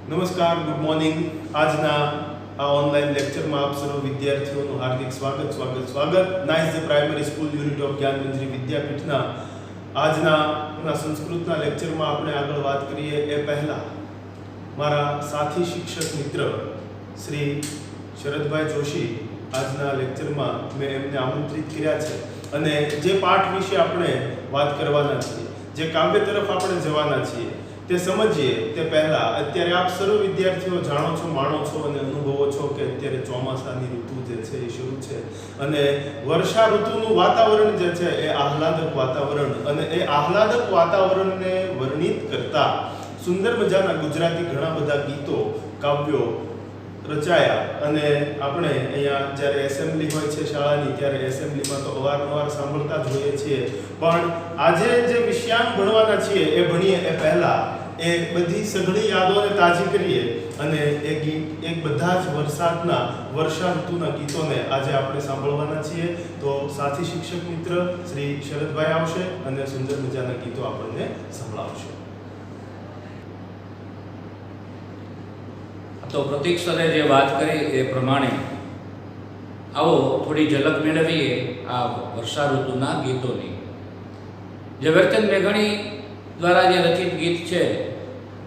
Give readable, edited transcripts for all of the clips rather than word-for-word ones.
નમસ્કાર, good morning. આજના આ ઓનલાઈન લેક્ચરમાં આપ સર્વ વિદ્યાર્થીઓનું હાર્દિક સ્વાગત. Nice the primary school unit of જ્ઞાનમંત્રી વિદ્યાપીઠના આજના સંસ્કૃતના લેક્ચરમાં આપણે આગળ વાત કરીએ એ પહેલા મારા સાથી શિક્ષક મિત્ર શ્રી શરદભાઈ જોશી આજના લેક્ચરમાં મેં એમને આમંત્રિત કર્યા છે અને જે પાઠ વિશે આપણે વાત કરવાના છીએ, જે કાવ્ય તરફ આપણે જવાના છીએ તે સમજીએ તે પહેલા અત્યારે આપ સર્વ વિદ્યાર્થીઓ જાણો છો, માણો છો અને અનુભવો છો કે અત્યારે ચોમાસાની ઋતુ જે છે એ શરૂ છે અને વર્ષા ઋતુનું વાતાવરણ જે છે એ આહલાદક વાતાવરણ, અને એ આહલાદક વાતાવરણને વર્ણિત કરતા સુંદર મજાના ગુજરાતી ઘણા બધા ગીતો, કાવ્યો રચાયા. અને આપણે અહીંયા જ્યારે એસેમ્બલી હોય છે શાળાની, ત્યારે એસેમ્બલીમાં તો અવારનવાર સાંભળતા જ હોઈએ છીએ, પણ આજે જે વિષયાંગ ભણવાના છીએ એ ભણીએ એ પહેલા એ બધી સઘળી યાદોને તાજી કરીએ અને એ ગીત એક બધા જ વર્ષા ઋતુના ગીતોને આજે આપણે સાંભળવાના છીએ. તો સાથી શિક્ષક મિત્ર શ્રી શરદભાઈ આવશે અને સુંદર મજાના ગીતો આપણને સંભળાવશે. તો પ્રતીક સરે જે વાત કરી એ પ્રમાણે આવો થોડી ઝલક મેળવીએ આ વર્ષા ઋતુના ગીતોની. ઝવેરચંદ મેઘાણી દ્વારા જે રચિત ગીત છે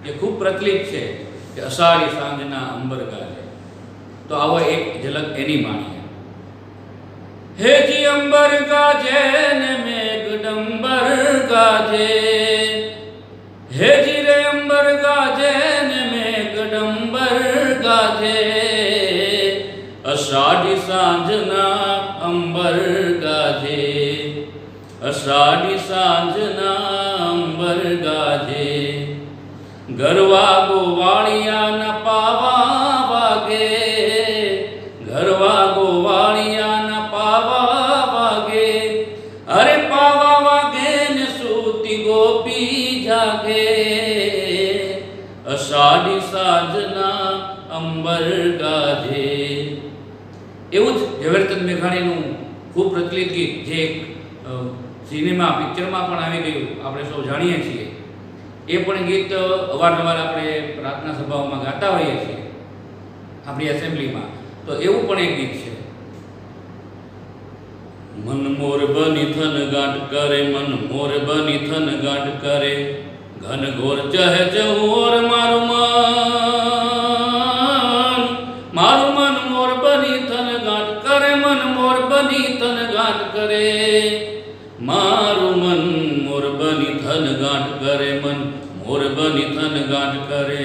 એ ખૂબ પ્રચલિત છે કે અષાઢી સાંજના અંબર ગાજે. તો આવો એક ઝલક એની માણીએ. હેજી અંબર ગાજે ને મેઘડંબર ગાજે, હેજી રે અંબર ગાજે ને મેઘડંબર ગાજે, અષાઢી સાંજના અંબર ગાજે, અષાઢી સાંજના અંબર ગાજે. ગરવા ગોવાળિયાના પાવા વાગે, ગરવા ગોવાળિયાના પાવા વાગે, અરે પાવા વાગે ને સૂતી ગોપી જાગે, અષાઢી સાંજના અંબર ગાજે. એવું જ ઝવેરચંદ મેઘાણીનું ખૂબ પ્રચલિત ગીત જે એક સિનેમા પિક્ચરમાં પણ આવી ગયું, આપણે સૌ જાણીએ છીએ. એ પણ ગીત અવારનવાર આપણે પ્રાર્થના સભાઓમાં ગાતા હોઈએ છીએ આપણી એસેમ્બલીમાં. તો એવું પણ એક ગીત છે. મન મોર બની થન ગાંઠ કરે, મન મોર બની થન ગાંઠ કરે, ઘન ઘોર ચહે ચહોર મારું મન મોર બની થન ગાંઠ કરે, મન મોર બની થન ગાંઠ કરે, મારું મન મોર બની થન ગાંઠ કરે, મન મોર બની થન ગાંઠ કરે.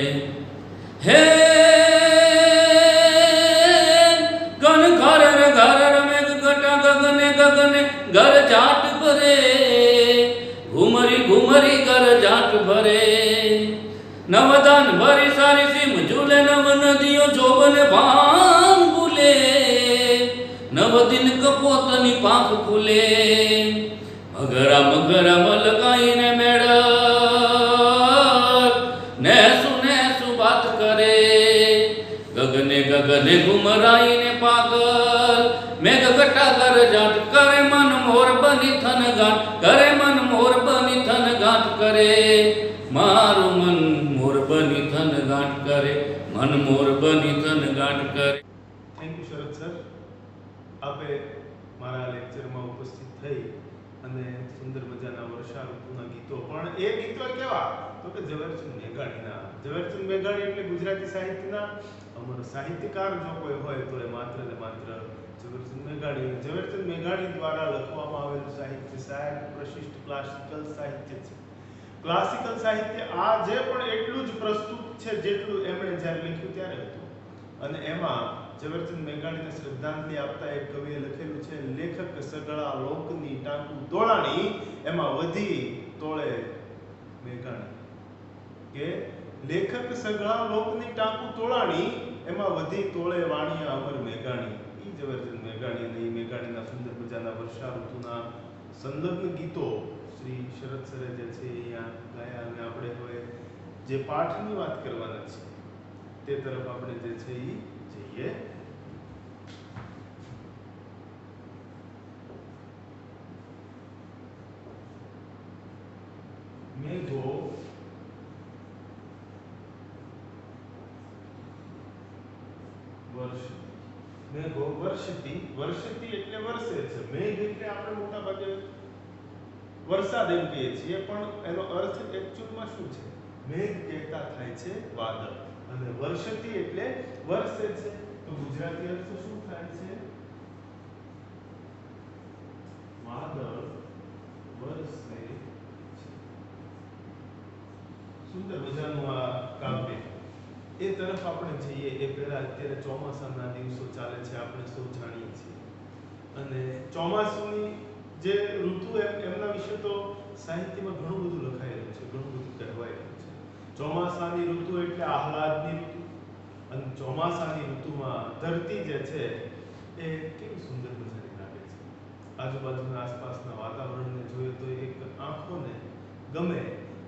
હે ઘન ઘર ઘર મેઘ ઘટા ગગને ગગને ઘર જાટ ભરે, ઘુમરી ઘુમરી ઘર જાટ ભરે, નવદાન ભરી સારી સીમ ઝૂલે, નવ નદીઓ જોબન ભાંગ ભૂલે, નવ દિન કપોતની પાંખ ખુલે, મગરા મગરા મલકાઈને મેળ નેસુ નેસુ વાત કરે, ગગને ગગને ઘુમરાઈને પાગલ, મેઘ ઘટા ઘર જાટ કરે, મન મોર બની થન ગાંઠ કરે, મન મોર બની થન ગાંઠ કરે, મારું મન મોર બની થન ગાંઠ કરે, મન મોર બની થન ગાંઠ કરે. Thank you Sharad sir. આપે મારા લેક્ચરમાં ઉપસ્થિત થઈ અને સુંદર મજાના વર્ષા ઋતુના ગીતો, પણ એ ગીતો કેવા તો કે ઝવેરચંદ મેઘાણીના. ઝવેરચંદ મેઘાણી એટલે ગુજરાતી સાહિત્યના અમર સાહિત્યકાર જો કોઈ હોય તો એ માત્ર ને માત્ર ઝવેરચંદ મેઘાણી. ઝવેરચંદ મેઘાણી દ્વારા લખવામાં આવેલું સાહિત્ય સાહેબ પ્રશિષ્ટ ક્લાસિકલ સાહિત્ય છે. ક્લાસિકલ સાહિત્ય આજે પણ એટલું જ પ્રસ્તુત છે જેટલું એમણે જ્યારે લખ્યું ત્યારે હતું. અને એમાં ઝવેરચંદ મેઘાણીને શ્રદ્ધાંજલિ આપતા એક કવિએ લખેલું છે, લેખક સગળા લોકની ટાંકુ તોળાણી, એમાં વધી તોળે મેઘાણી. કે લેખક સગળા લોકની ટાંકુ તોળાણી, એમાં વધી તોળે વાણિયા અમર મેઘાણી. ઈ ઝવેરચંદ મેઘાણી અને ઈ મેઘાણીના સુંદર મજાના વર્ષા ઋતુના સંલગ્ન ગીતો શ્રી શરદ સરે જે છે અહીંયા ગાયા. અને આપણે હવે જે પાઠની વાત કરવાના છે તે તરફ આપણે જે છે ઈ જઈએ. મેઘો મેઘો વર્ષતી, વર્ષતી એટલે વરસે છે. મેઘ એટલે આપણે મોટા ભાગે વરસાદ એમ કહીએ છીએ, પણ એનો અર્થ એકચ્યુઅલમાં શું છે? મેઘ કહેતા થાય છે વાદળ, અને વર્ષતી એટલે વરસે છે. તો ગુજરાતી અર્થ શું થાય છે? વાદળ વરસે છે. સુંદર મજાનું આ કાવ્ય. એ તરફ આપણે જઈએ એ પહેલા અત્યારે ચોમાસાના દિવસો ચાલે છે, આપણે સૌ જાણીએ છીએ. અને ચોમાસુની જે ઋતુ એમના વિશે તો સાહિત્યમાં ઘણું બધું લખાયેલું છે, ઘણું બધું કહેવાયેલું છે. ચોમાસાની ઋતુ એટલે આહલાદની ઋતુ, અને ચોમાસાની ઋતુમાં ધરતી જે છે એ કેવી સુંદર મજાની લાગે છે. આજુબાજુના આસપાસના વાતાવરણને જોઈએ તો એક આંખોને ગમે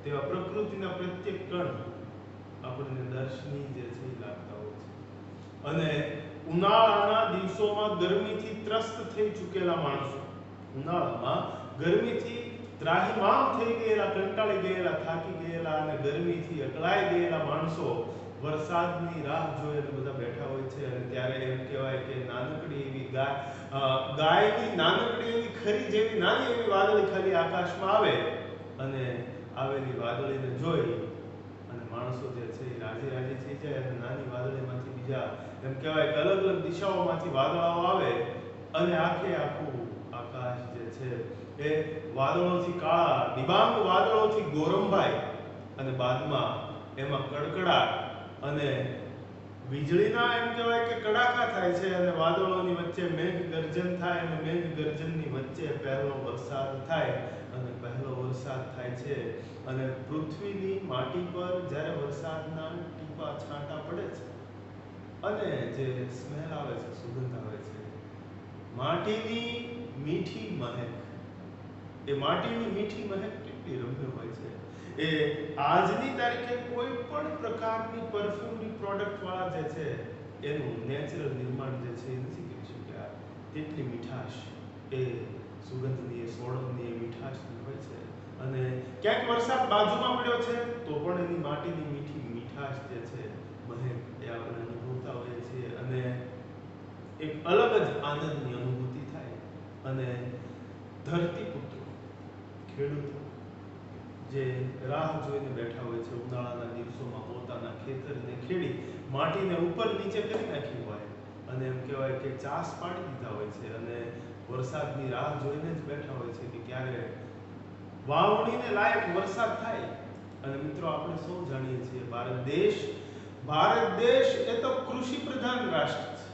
તેવા પ્રકૃતિના પ્રત્યેક કણ આપણને દર્શનીય જે છે એ લાગતા હોય છે. અને ઉનાળાના દિવસોમાં ગરમીથી ત્રસ્ત થઈ ચૂકેલા માણસો, ઉનાળામાં ગરમીથી ત્રાહિમામ થઈ ગયેલા, કંટાળી ગયેલા, થાકી ગયેલા અને ગરમીથી અકળાઈ ગયેલા માણસો વરસાદની રાહ જોઈને બધા બેઠા હોય છે. અને ત્યારે એમ કહેવાય કે નાનકડી એવી ગાયની નાનકડી એવી ખરી જેવી નાની એવી વાદળી ખાલી આકાશમાં આવે, અને આવેલી વાદળીને જોઈ અને માણસો જે છે એ રાજી રાજી થઈ જાય. અને નાની વાદળીમાંથી બીજા એમ કહેવાય કે અલગ અલગ દિશાઓમાંથી વાદળાઓ આવે, અને આખું આકાશ જે છે એ વાદળોથી કાળા ડિબાંગ વાદળોથી ગોરંભાઈ, અને બાદમાં એમાં કડકડાટ અને વીજળીના એમ કહેવાય કે કડાકા થાય છે, અને વાદળોની વચ્ચે મેઘ ગર્જન થાય, અને મેઘ ગર્જનની વચ્ચે પહેલો વરસાદ થાય. અને પહેલો વરસાદ થાય છે અને પૃથ્વીની માટી પર જ્યારે વરસાદના ટીપા છાંટા પડે છે, અને જે સ્મેલ આવે છે, સુગંધ આવે છે, માટીની મીઠી મહેક, એ માટીની મીઠી મહેક કેટલી રમ્ય હોય છે. એ આજની તારીખે કોઈ પણ પ્રકારની પરફ્યુમની પ્રોડક્ટ વાળા જે છે એનું નેચરલ નિર્માણ જે છે એ નથી કરી શક્યા. તેટલી મીઠાશ એ સુગંધની, એ સોળમની એ મીઠાશની હોય છે. અને ક્યાંક વરસાદ બાજુમાં પડ્યો છે તો પણ એની માટીની મીઠી મીઠાશ જે છે, મહેક, એ આપણે અનુભવતા હોઈએ છીએ. અને એક અલગ જ આનંદની અનુભૂતિ થાય. અને ધરતીપુત્રો, ખેડૂતો જે રાહ જોઈને બેઠા હોય છે ઉનાળાના દિવસોમાં, પોતાના ખેતરને ખેડી માટીને ઉપર નીચે કરી નાખી હોય, અને એમ કહેવાય કે ચાસ પાડી દીધા હોય છે, અને વરસાદની રાહ જોઈને જ બેઠા હોય છે કે ક્યારે વાવણીને લાયક વરસાદ થાય. અને મિત્રો, આપણે સૌ જાણીએ છીએ ભારત દેશ એ તો કૃષિ પ્રધાન રાષ્ટ્ર છે.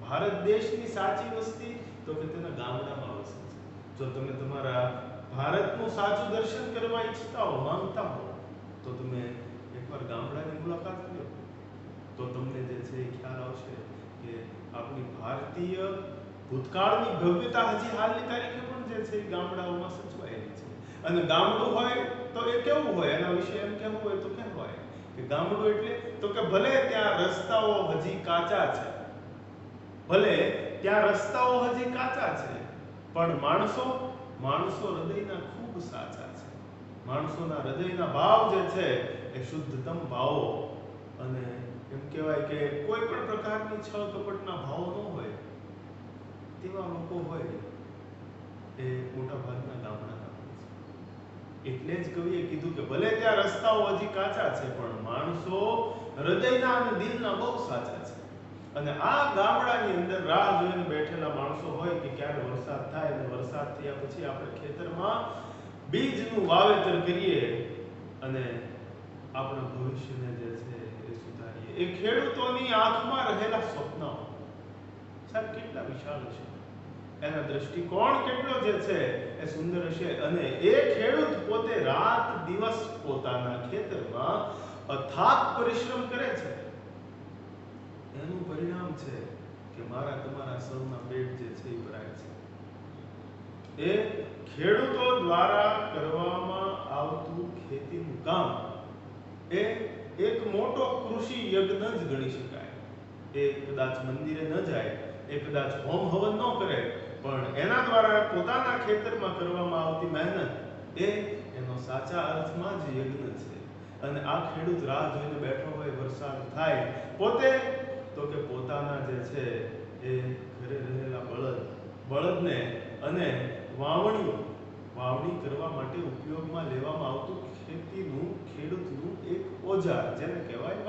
ભારત દેશની સાચી વસ્તી તો કે તેના ગામડામાં વસે છે. જો તમે તમારા ભારતનું સાચું દર્શન કરવા ઈચ્છતા હો, માંગતા હો, તો તમે એકવાર ગામડાની મુલાકાત લો, તો તમને જે છે એ ખ્યાલ આવશે કે આપણી ભારતીય ભૂતકાળની ભવ્યતા હજી હાલની તારીખે પણ જે છે એ ગામડાઓમાં સચવાયેલી છે. અને ગામડું હોય તો એ કેવું હોય, એના વિશે એમ કહેવું હોય તો કેમ હોય કે ગામડું એટલે તો કે ભલે ત્યાં રસ્તાઓ હજી કાચા છે, ભલે ત્યાં રસ્તાઓ હજી કાચા છે, પણ માણસો હૃદયના ખૂબ સાચા છે. માણસોના હૃદયના ભાવ જે છે એ શુદ્ધતમ ભાવો, અને એમ કહેવાય કે કોઈ પણ પ્રકારની છળ કપટના ભાવો ન હોય તેવા લોકો હોય એ મોટા ભાગના ગામડાના હોય છે. એટલે જ કવિએ કીધું કે ભલે ત્યાં રસ્તાઓ હજી કાચા છે, પણ માણસો હૃદયના અને દિલના બહુ સાચા છે. અને આ ગામડાની અંદર રાહ જોઈને બેઠેલા માણસો હોય કે ક્યારે વરસાદ થાય, અને વરસાદ થયા પછી આપણે ખેતરમાં બીજનું વાવેતર કરીએ અને આપણા ભવિષ્યને જે છે એ સુધારીએ. એ ખેડૂતોની આંખમાં રહેલા સ્વપ્નો સાહેબ કેટલા વિશાળ હશે, એના દ્રષ્ટિકોણ કેટલો જે છે એ સુંદર હશે. અને એ ખેડૂત પોતે રાત દિવસ પોતાના ખેતરમાં અથાગ પરિશ્રમ કરે છે, એનું પરિણામ છે કે મારા તમારા સૌના પેટ જે છે એ ભરાય છે. એ ખેડૂતો દ્વારા કરવામાં આવતું ખેતીનું કામ એ એક મોટો કૃષિ યજ્ઞ જ ગણી શકાય. એ કદાચ મંદિરે ન જાય, એ કદાચ હોમ હવન ન કરે, પણ એના દ્વારા પોતાના ખેતરમાં કરવામાં આવતી મહેનત એ એનો સાચા અર્થમાં જ યજ્ઞ છે. અને આ ખેડૂત રાહ જોઈને બેઠો હોય, વરસાદ થાય, પોતે તો કે પોતાના જે છે એ ઘરે રહેલા બળદને અને વાવણી કરવા માટે ઉપયોગમાં લેવામાં આવતું ખેડૂતનું એક ઓજાર જેને કહેવાય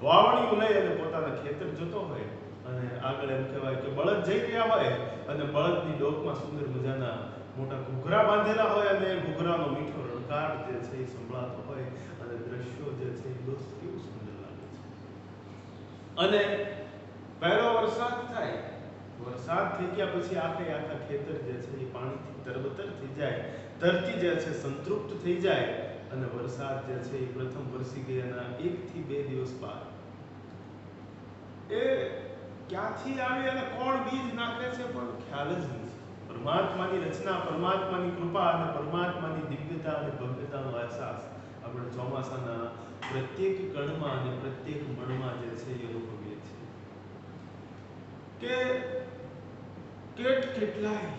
વાવણીયું લઈ અને પોતાના ખેતર જતો હોય અને આગળ એમ કહેવાય કે બળદ જઈ રહ્યા હોય અને બળદની ડોકમાં સુંદર મજાના મોટા ઘૂઘરા બાંધેલા હોય અને ઘૂઘરાનો મીઠો રણકાર જે છે એ સંભળાતો હોય અને દ્રશ્યો જે છે એ દોસ્ત કેવું સુંદર લાગે છે. અને પહેલો વરસાદ થાય, વરસાદ થઈ ગયા પછી આખા ખેતર જે છે એ પાણીથી તરબતર થઈ જાય, ધરતી જે છે સંતૃપ્ત થઈ જાય અને વરસાદ જે છે એ પ્રથમ વરસી ગયાના 1 થી 2 દિવસ બાદ એ ક્યાંથી આવી અને કોણ બીજ નાખે છે પણ ખ્યાલ જ નથી. પરમાત્માની રચના, પરમાત્માની કૃપા અને પરમાત્માની દિવ્યતા અને ભવ્યતાનો અહેસાસ આપણે ચોમાસાના પ્રત્યેક કણમાં અને પ્રત્યેક મણમાં જે છે એ અનુભવીએ છીએ કે કેટલાય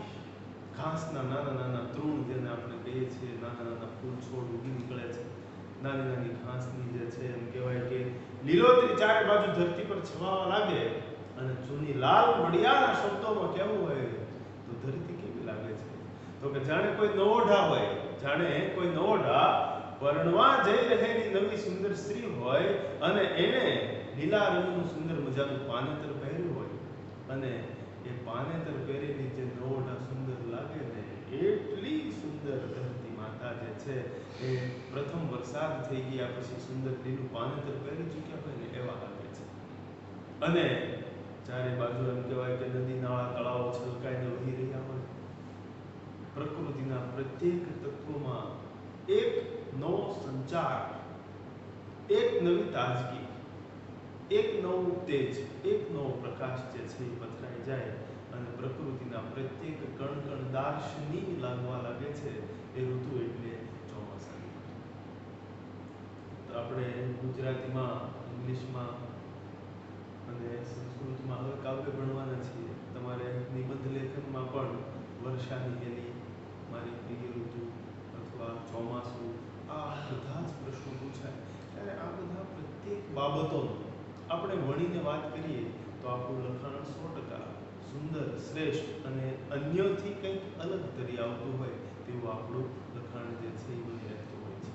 ઘાસના નાના તૃણ જેને આપણે કહીએ છીએ, નાના ફૂલ છોડ ઉગી નીકળે છે, નાની ઘાસની જે છે એમ કહેવાય કે લીલોતરી ચારે બાજુ ધરતી પર છવાવા લાગે અને જૂની લાલ વડિયાના શબ્દોમાં કહેવું હોય તો ધરતી કેવી લાગે છે તો કે જાણે કોઈ નવોઢા હોય, જાણે કોઈ નવોઢા પરણવા જઈ રહેલી નવી સુંદર સ્ત્રી હોય અને એને લીલા રંગનું સુંદર મજાનું પાનેતર પહેર્યું હોય અને એ પાનેતર પહેરેલી જે નવોઢા સુંદર લાગે ને એટલી સુંદર ધરતી માતા જે છે એ પ્રથમ વરસાદ થઈ ગયા પછી સુંદર લીલું પાનેતર પહેરી ચૂક્યા હોય ને એવા લાગે છે. અને ચારે બાજુ એમ કહેવાય કે નદી નાળા તળાવો છલકાઈને વહી રહ્યા હોય, પ્રકૃતિના પ્રત્યેક તત્વમાં એક નવો સંચાર, એક નવી તાજગી, એક નવું તેજ, એક નવો પ્રકાશ જે છે એ પથરાઈ જાય અને પ્રકૃતિના પ્રત્યેક કણ દાર્શનિક લાગવા લાગે છે. એ ઋતુ એટલે ચોમાસાની ઋતુ. તો આપણે ગુજરાતીમાં, ઇંગ્લિશમાં અને સંસ્કૃતમાં હવે કાવ્ય ભણવાના છીએ. તમારે નિબંધ લેખનમાં પણ વર્ષાની હેલી, મારી પ્રિય ઋતુ અથવા ચોમાસું, આ બધા જ પ્રશ્નો પૂછાય. ત્યારે આ બધા પ્રત્યેક બાબતોનો આપણે વણીને વાત કરીએ તો આપણું લખાણ 100% સુંદર, શ્રેષ્ઠ અને અન્યોથી કંઈક અલગ તરી આવતું હોય તેવું આપણું લખાણ જે છે એ બની રહેતું હોય છે.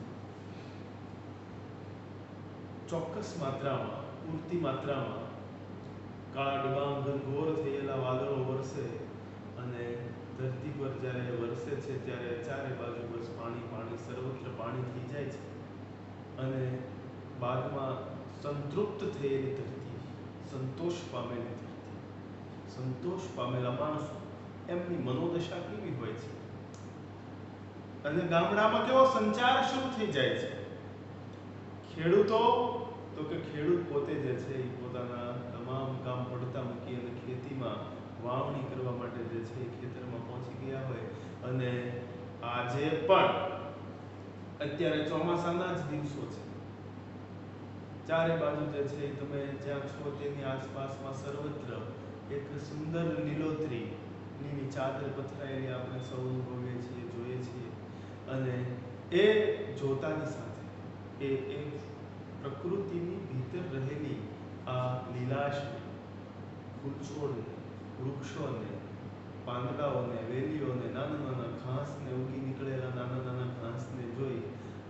ચોક્કસ માત્રામાં, પૂરતી માત્રામાં કાળા ડિબાંગ ઘનઘોર થયેલા વાદળો વરસે અને ધરતી પર જ્યારે વરસે છે ત્યારે ચારે બાજુ બસ પાણી, સર્વત્ર પાણી થઈ જાય છે અને બાદમાં સંતૃપ્ત થયેલી ધરતી, સંતોષ પામેલી ધરતી, સંતોષ પામેલા માણસો, એમની મનોદશા કેવી હોય છે અને ગામડામાં કેવો સંચાર શરૂ થઈ જાય છે. ખેડૂતો તો કે ખેડૂત પોતે જે છે એ પોતાના તમામ કામ પડતા મૂકી અને ખેતીમાં વાવણી કરવા માટે જે છે એ ખેતરમાં પહોંચી ગયા હોય અને આજે પણ અત્યારે ચોમાસાના જ દિવસો છે. ચારે બાજુ જે છે તમે જ્યાં છો તેની આસપાસમાં સર્વત્ર એક સુંદર લીલી ચાદર પથરાયેલી આપણે સૌ અનુભવીએ છીએ, જોઈએ છીએ અને એ જોતાની સાથે એ પ્રકૃતિની ભીતર રહેલી આ લીલાશને, ફૂલછોડને, વૃક્ષોને, પાંદડાઓને, વેલીઓને, નાના ઘાસને, ઉગી નીકળેલા નાના ઘાસને જોઈ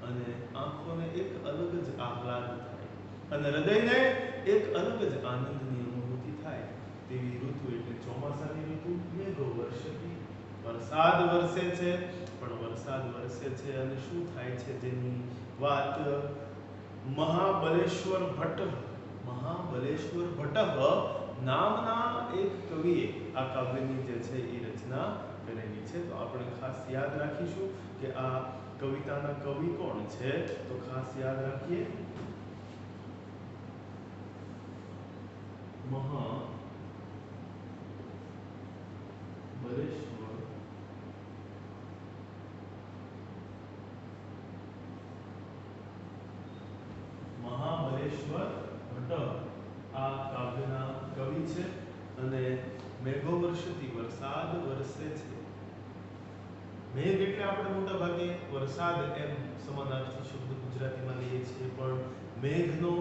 અને આંખોને એક અલગ જ આહલાદ થાય અને હૃદયને એક અલગ જ આનંદની અનુભૂતિ થાય તેવી ઋતુ એટલે ચોમાસાની ઋતુ. મેઘો વર્ષતી, વરસાદ વરસે છે, પણ વરસાદ વરસે છે અને શું થાય છે જેની વાત મહાબલેશ્વર ભટ્ટ નામના એક કવિએ આ કાવ્યની જે છે એ રચના કરેલી છે. તો આપણે ખાસ યાદ રાખીશું કે આ કવિતાના કવિ કોણ છે. તો ખાસ યાદ રાખીએ, મહાબલેશ્વર ભટ્ટ આ કાવ્યના કવિ છે અને મેઘો વર્ષતી, વરસાદ વરસે છે. મેઘ એટલે આપણે મોટા ભાગે વરસાદ એમ સમાનાર્થી શબ્દ ગુજરાતીમાં લઈએ છીએ, પણ મેઘનો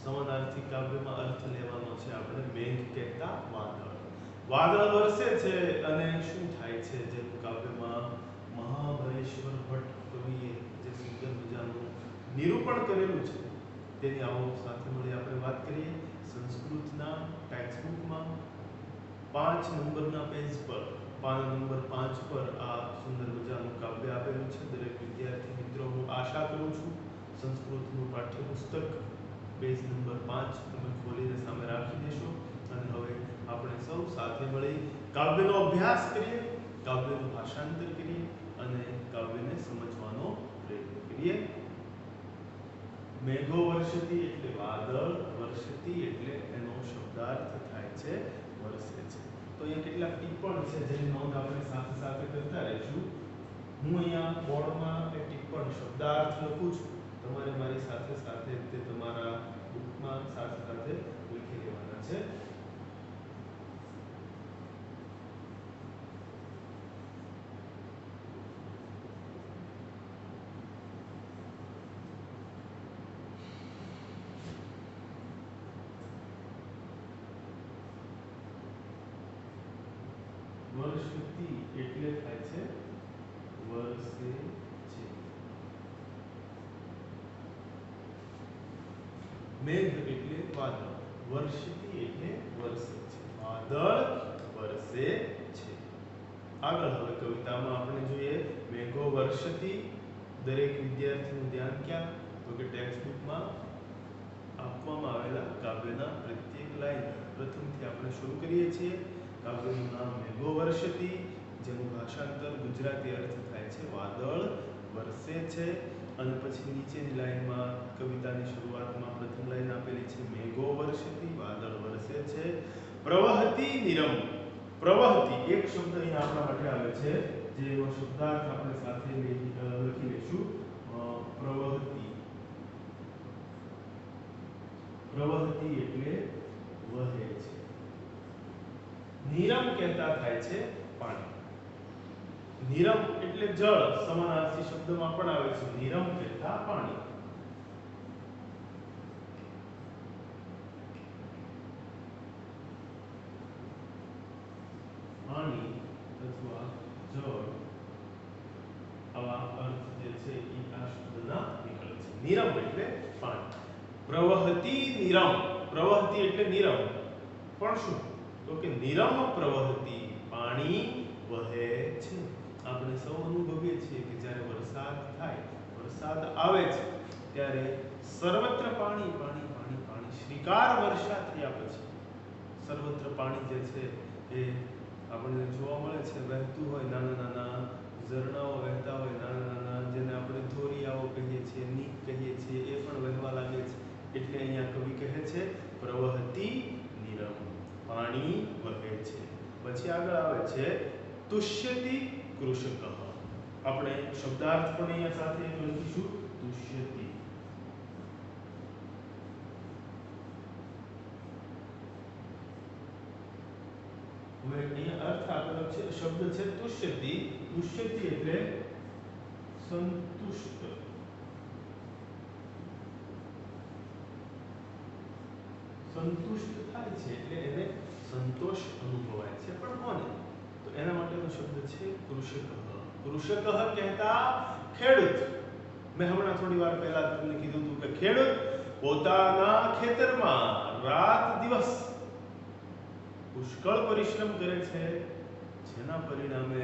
સમાનાર્થી કાવ્યમાં અર્થ લેવાનો છે આપણે મેઘ કહેતા વાદળ. વાદળ વરસે છે અને શું થાય છે? જે કાવ્યમાં મહાબળેશ્વર ભટ્ટ કવિએ જે સુંદર મજાનું નિરૂપણ કરેલું છે તેની આવો સાથે મળી આપણે વાત કરીએ. સંસ્કૃતના ટેક્સ્ટબુકમાં 5 નંબરના પેજ પર પાન નંબર 5 પર આ સુંદર મજાનું કાવ્ય આપેલું છે. દરેક વિદ્યાર્થી મિત્રો, હું આશા કરું છું સંસ્કૃતનું પાઠ્યપુસ્તક પેજ નંબર 5 તમે ખોલીને સામે રાખી દેશો અને હવે આપણે સૌ સાથે મળી કાવ્યનો અભ્યાસ કરીએ, કાવ્યનું ભાષાંતર કરીએ અને કાવ્યને સમજવાનો પ્રયત્ન કરીએ. મેઘો વર્ષતી એટલે વાદળ, વર્ષતી એટલે એનો શબ્દાર્થ થાય છે વરસે છે. તો અહીંયા કેટલાક ટિપ્પણ છે જેની નોંધ આપણે સાથે સાથે કરતા રહીશું. હું અહીંયા બોર્ડમાં એ ટિપ્પણ શબ્દાર્થ લખું છું, તમારે મારી સાથે સાથે તે તમારા બુકમાં સાથે સાથે લખી લેવાના છે. વર્ષતી એટલે થાય છે વર્ષે છે. મેઘ એટલે વાદળ, વર્ષતી એટલે વર્ષે છે, વાદળ વર્ષે છે. આગળ હવે કવિતામાં આપણે જોઈએ મેઘો વર્ષતી. દરેક વિદ્યાર્થીનું ધ્યાન ક્યાં? તો કે ટેક્સ્ટબુકમાં આપવામાં આવેલા કાવ્યના પ્રત્યેક લાઈન. પ્રથમથી આપણે શરૂ કરીએ છીએ. કાવ્યનું નામ મેઘો વર્ષતી, જેનું ભાષાંતર ગુજરાતી અર્થ થાય છે વાદળ વરસે છે. અને પછી નીચેની લાઈનમાં કવિતાની શરૂઆતમાં પ્રથમ લાઈન આપેલી છે મેઘો વર્ષતી, વાદળ વરસે છે. પ્રવહતી નિરમ. પ્રવહતી એક શબ્દ અહીંયા આપણા માટે આવે છે જેનો શબ્દાર્થ આપણે સાથે લખી લઈશું. પ્રવહતી. પ્રવહતી એટલે વહે છે. નિરમ કહેતા થાય છે પાણી. નિરમ એટલે જળ, સમાનાર્થી શબ્દમાં પણ આવે છે નિરમ કહેતા પાણી. પાણી અથવા જળ, આવા અર્થ જે છે એ આ શબ્દના નીકળે છે. નિરમ એટલે પાણી. પ્રવહતી નિરમ. પ્રવહતી એટલે નિરમ, પણ શું? તો કે નિરમ પ્રવહતી, પાણી વહે છે. આપણે સૌ અનુભવીએ છીએ કે જ્યારે વરસાદ થાય, વરસાદ આવે છે ત્યારે સર્વત્ર પાણી પાણી પાણી પાણી. શ્રીકાર વર્ષા થયા પછી સર્વત્ર પાણી જે છે એ આપણને જોવા મળે છે. વહેતું હોય, નાના નાના ઝરણાઓ વહેતા હોય, નાના નાના જેને આપણે ધોરિયાઓ કહીએ છીએ, નીક કહીએ છીએ, એ પણ વહેવા લાગે છે. એટલે અહીંયા કવિ કહે છે પ્રવહતી નિરમ, પાણી વહે છે. પછી આગળ આવે છે તુષ્યતિ કૃષકઃ. આપણે શબ્દાર્થ પણ અહીંયા સાથે લખીશું તુષ્યતિ. હવે અહીંયા અર્થ આપેલો છે, શબ્દ છે તુષ્યતિ. તુષ્યતિ એટલે સંતુષ્ટ. સંતુષ્ટ થાય છે એટલે એને સંતોષ અનુભવાય છે. પણ કોને? તો એના માટેનો શબ્દ છે કૃષકઃ. કૃષકઃ કહેતા ખેડૂત. મેં હમણાં થોડી વાર પહેલા તમને કીધું હતું કે ખેડૂત પોતાના ખેતરમાં રાત દિવસ પુષ્કળ પરિશ્રમ કરે છે, જેના પરિણામે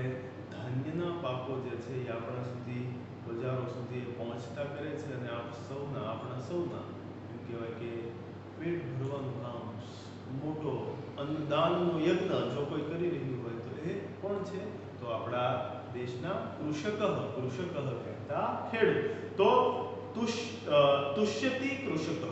ધાન્યના પાકો જે છે એ આપણા સુધી, બજારો સુધી પહોંચતા કરે છે. અને આપણા સૌના એમ કહેવાય કે પેટ ભરવાનું કામ, મોટો અન્નદાનનો યજ્ઞ જો કોઈ કરી રહ્યું હોય તો એ કોણ છે? તો આપણા દેશના કૃષકઃ. કૃષકઃ કહેતા ખેડૂત. તો તુષ્યતિ કૃષકઃ.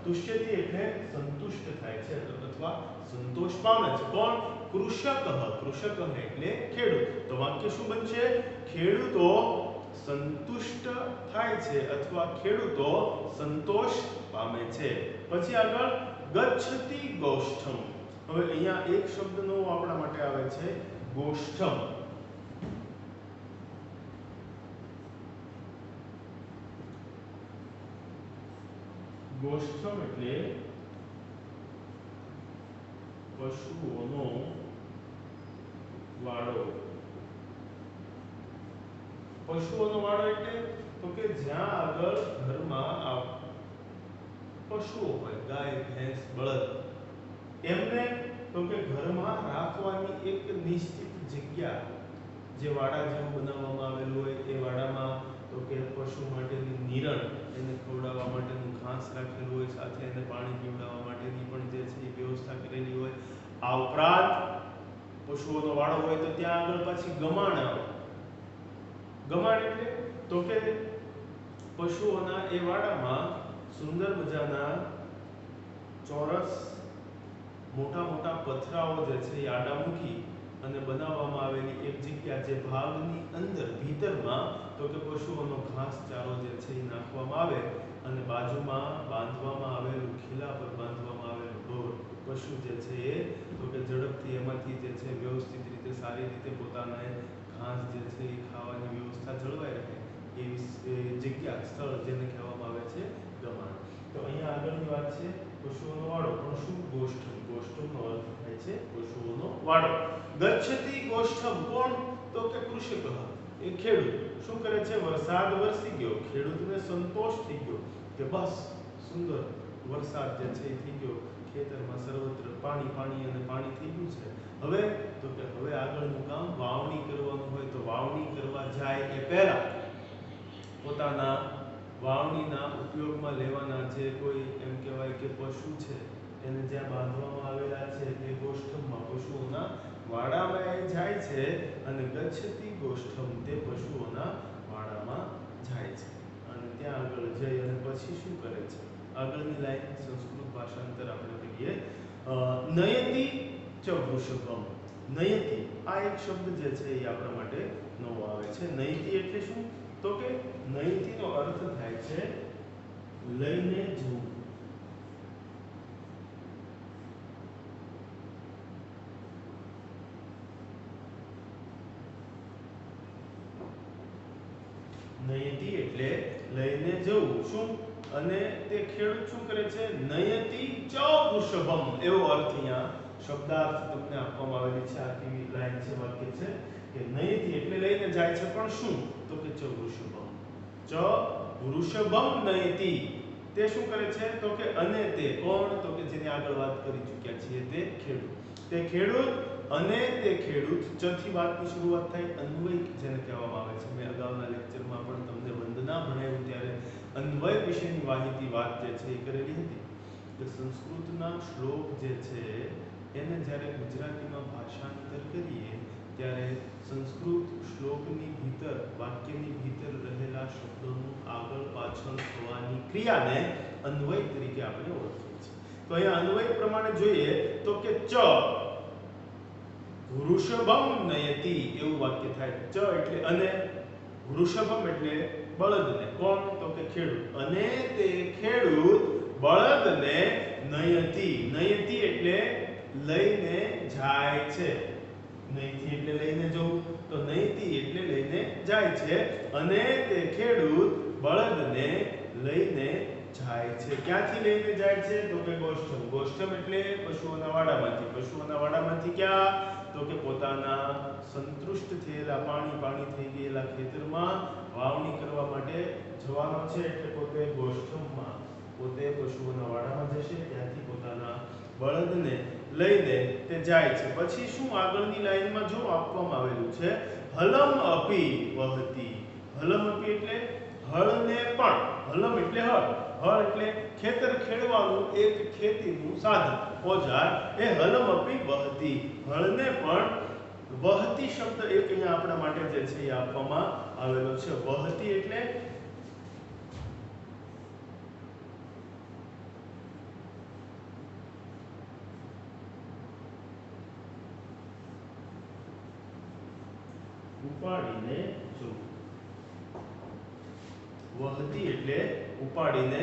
તુષ્યતિ એટલે સંતુષ્ટ થાય છે અથવા સંતોષ પામે છે. કોણ? કૃષકઃ. કૃષકઃ એટલે ખેડૂત. તો વાક્ય શું બનશે? ખેડૂતો સંતુષ્ટ થાય છે અથવા ખેડૂતો સંતોષ પામે છે. પછી આગળ ગચ્છતિ ગોષ્ઠમ. હવે અહીંયા એક શબ્દનો આપણા માટે આવે છે ગોષ્ઠમ. ગોષ્ઠમ એટલે પશુઓનો વાડો. પશુઓનો વાડો એટલે તો કે જ્યાં આગળ ઘરમાં પશુઓ હોય, ગાય, ભેંસ, બળદ, એમને તો કે ઘરમાં રાખવાની એક નિશ્ચિત જગ્યા, જે વાડા જેવું બનાવવામાં આવેલું હોય, એ વાડામાં તો કે પશુ માટેની નિરણ, એને ખવડાવવા માટેનું ઘાસ રાખેલું હોય, સાથે એને પાણી પીવડાવવા માટેની પણ જે છે એ વ્યવસ્થા કરેલી હોય. આ ઉપરાંત પશુઓનો વાડો હોય તો ત્યાં આગળ પાછી ગમાણ આવે. ગમાણ એટલે તો કે પશુઓના એ વાડામાં સુંદર મજાના ચોરસ મોટા મોટા પથરાઓ જે છે એ આડા મૂકી અને બનાવવામાં આવેલી એક જગ્યા, જે ભાગની અંદર ભીતરમાં તો કે પશુઓનો ઘાસચારો જે છે એ નાખવામાં આવે અને બાજુમાં બાંધવામાં આવેલું, ખીલા પર બાંધવામાં આવેલું ઢોર, પશુ જે છે એ તો કે ઝડપથી એમાંથી જે છે વ્યવસ્થિત રીતે, સારી રીતે પોતાને ઘાસ જે છે એ ખાવાની વ્યવસ્થા જળવાઈ રહે એવી જગ્યા, સ્થળ, જેને કહેવામાં આવે છે ગમાણ. તો અહીંયા આગળની વાત છે પશુઓનો વાડો, પણ શું? ગોષ્ઠમ. ગોષ્ઠમનો અર્થ થાય છે પશુઓનો વાડો. ગચ્છતિ ગોષ્ઠમ. કોણ? તો કે કૃષક, એ ખેડૂત. શું કરે છે? વરસાદ વરસી ગયો, ખેડૂતને સંતોષ થઈ ગયો કે બસ સુંદર વરસાદ જે છે એ થઈ ગયો, ખેતરમાં સર્વત્ર પાણી પાણી અને પાણી થઈ ગયું છે. હવે તો કે હવે આગળનું કામ વાવણી કરવાનું હોય, તો વાવણી કરવા જાય એ પહેલા પોતાના વાવણીના ઉપયોગમાં લેવાના જે કોઈ એમ કહેવાય કે પશુ છે, એને જ્યાં બાંધવામાં આવેલા છે એ ગોષ્ઠમમાં, પશુઓના વાડામાં એ જાય છે અને ગચ્છતિ ગોષ્ઠમ, તે પશુઓના વાડામાં જાય છે અને ત્યાં આગળ જઈ અને પછી શું કરે છે? આગળની લાઈન સંસ્કૃત ભાષાંતર આપણે કરીએ. નયતિ ચ વૃષભમ. નયતિ, આ એક શબ્દ જે છે એ આપણા માટે નવો આવે છે. નયતિ એટલે શું? તો કે નયતિનો અર્થ થાય છે લઈને જવું. નયતિ એટલે લઈને જવું. શું? અને તે ખેડૂત શું કરે છે? નયતિ ચ વૃષભમ, એવો અર્થ અહીંયા શબ્દાર્થ તમને આપવામાં આવેલી છે. આ કેવી લાઈન છે, વાક્ય છે કે નયતિ એટલે લઈને જાય છે, પણ શું? તો કે ચ વૃષભમ. ચ વૃષભમ નયતિ, તે શું કરે છે? તો કે અને તે કોણ? તો કે જેની આગળ વાત કરી ચૂક્યા છીએ તે ખેડૂત. તે ખેડૂત અને તે ખેડૂત, ચથી વાતની શરૂઆત થાય, અન્વય જેને કહેવામાં આવે છે. મેં અગાઉના લેક્ચરમાં પણ તમને વંદના ભણાવ્યું ત્યારે અન્વય વિશેની માહિતી વાત જે છે એ કરેલી હતી કે સંસ્કૃતના શ્લોક જે છે એને જ્યારે ગુજરાતીમાં ભાષાંતર કરીએ ત્યારે સંસ્કૃત શ્લોકની ભીતર, વાક્યની ભીતર રહેલા શબ્દોનું આગળ પાછળ થવાની ક્રિયાને અન્વય તરીકે આપણે ઓળખીએ છીએ. તો અહીંયા અન્વય પ્રમાણે જોઈએ તો કે ચ વૃષભમ નયતિ, એવું વાક્ય થાય. ચ એટલે અને, વૃષભમ એટલે બળદને. કોણ? તો કે ખેડૂત. અને તે ખેડૂત બળદને નયતિ. નયતિ એટલે લઈને જાય છે. નયતિ એટલે લઈને જવું, તો નયતિ એટલે લઈને જાય છે. અને તે ખેડૂત બળદને લઈને જાય છે. ક્યાંથી લઈને જાય છે? તો કે ગોષ્ઠમ. ગોષ્ઠમ એટલે પશુઓના વાડામાંથી. પશુઓના વાડામાંથી ક્યાં? તો કે પોતાના સંતુષ્ટ થયેલા, પાણી પાણી થઈ ગયેલા ખેતરમાં વાવણી કરવા માટે જવાનો છે. એટલે પોતે ગોષ્ઠમમાં, પોતે પશુઓના વાડામાં જશે, ત્યાંથી પોતાના બળદને લઈને તે જાય છે. પછી શું? આગળની લાઈનમાં જો આપવામાં આવેલું છે હલમ અપી વહતી. હલમ અપી એટલે હળને પણ. હલમ એટલે હળ, હળ એટલે ખેતર ખેડવાનું એક ખેતીનું સાધન, ઓજાર. એ હલમ અપી વહતી, હળને પણ વહતી શબ્દ એક અહીંયા આપણા માટે જે છે એ આપવામાં આવેલો છે. વહતી એટલે ઉપાડીને જવું. વહતી એટલે ઉપાડીને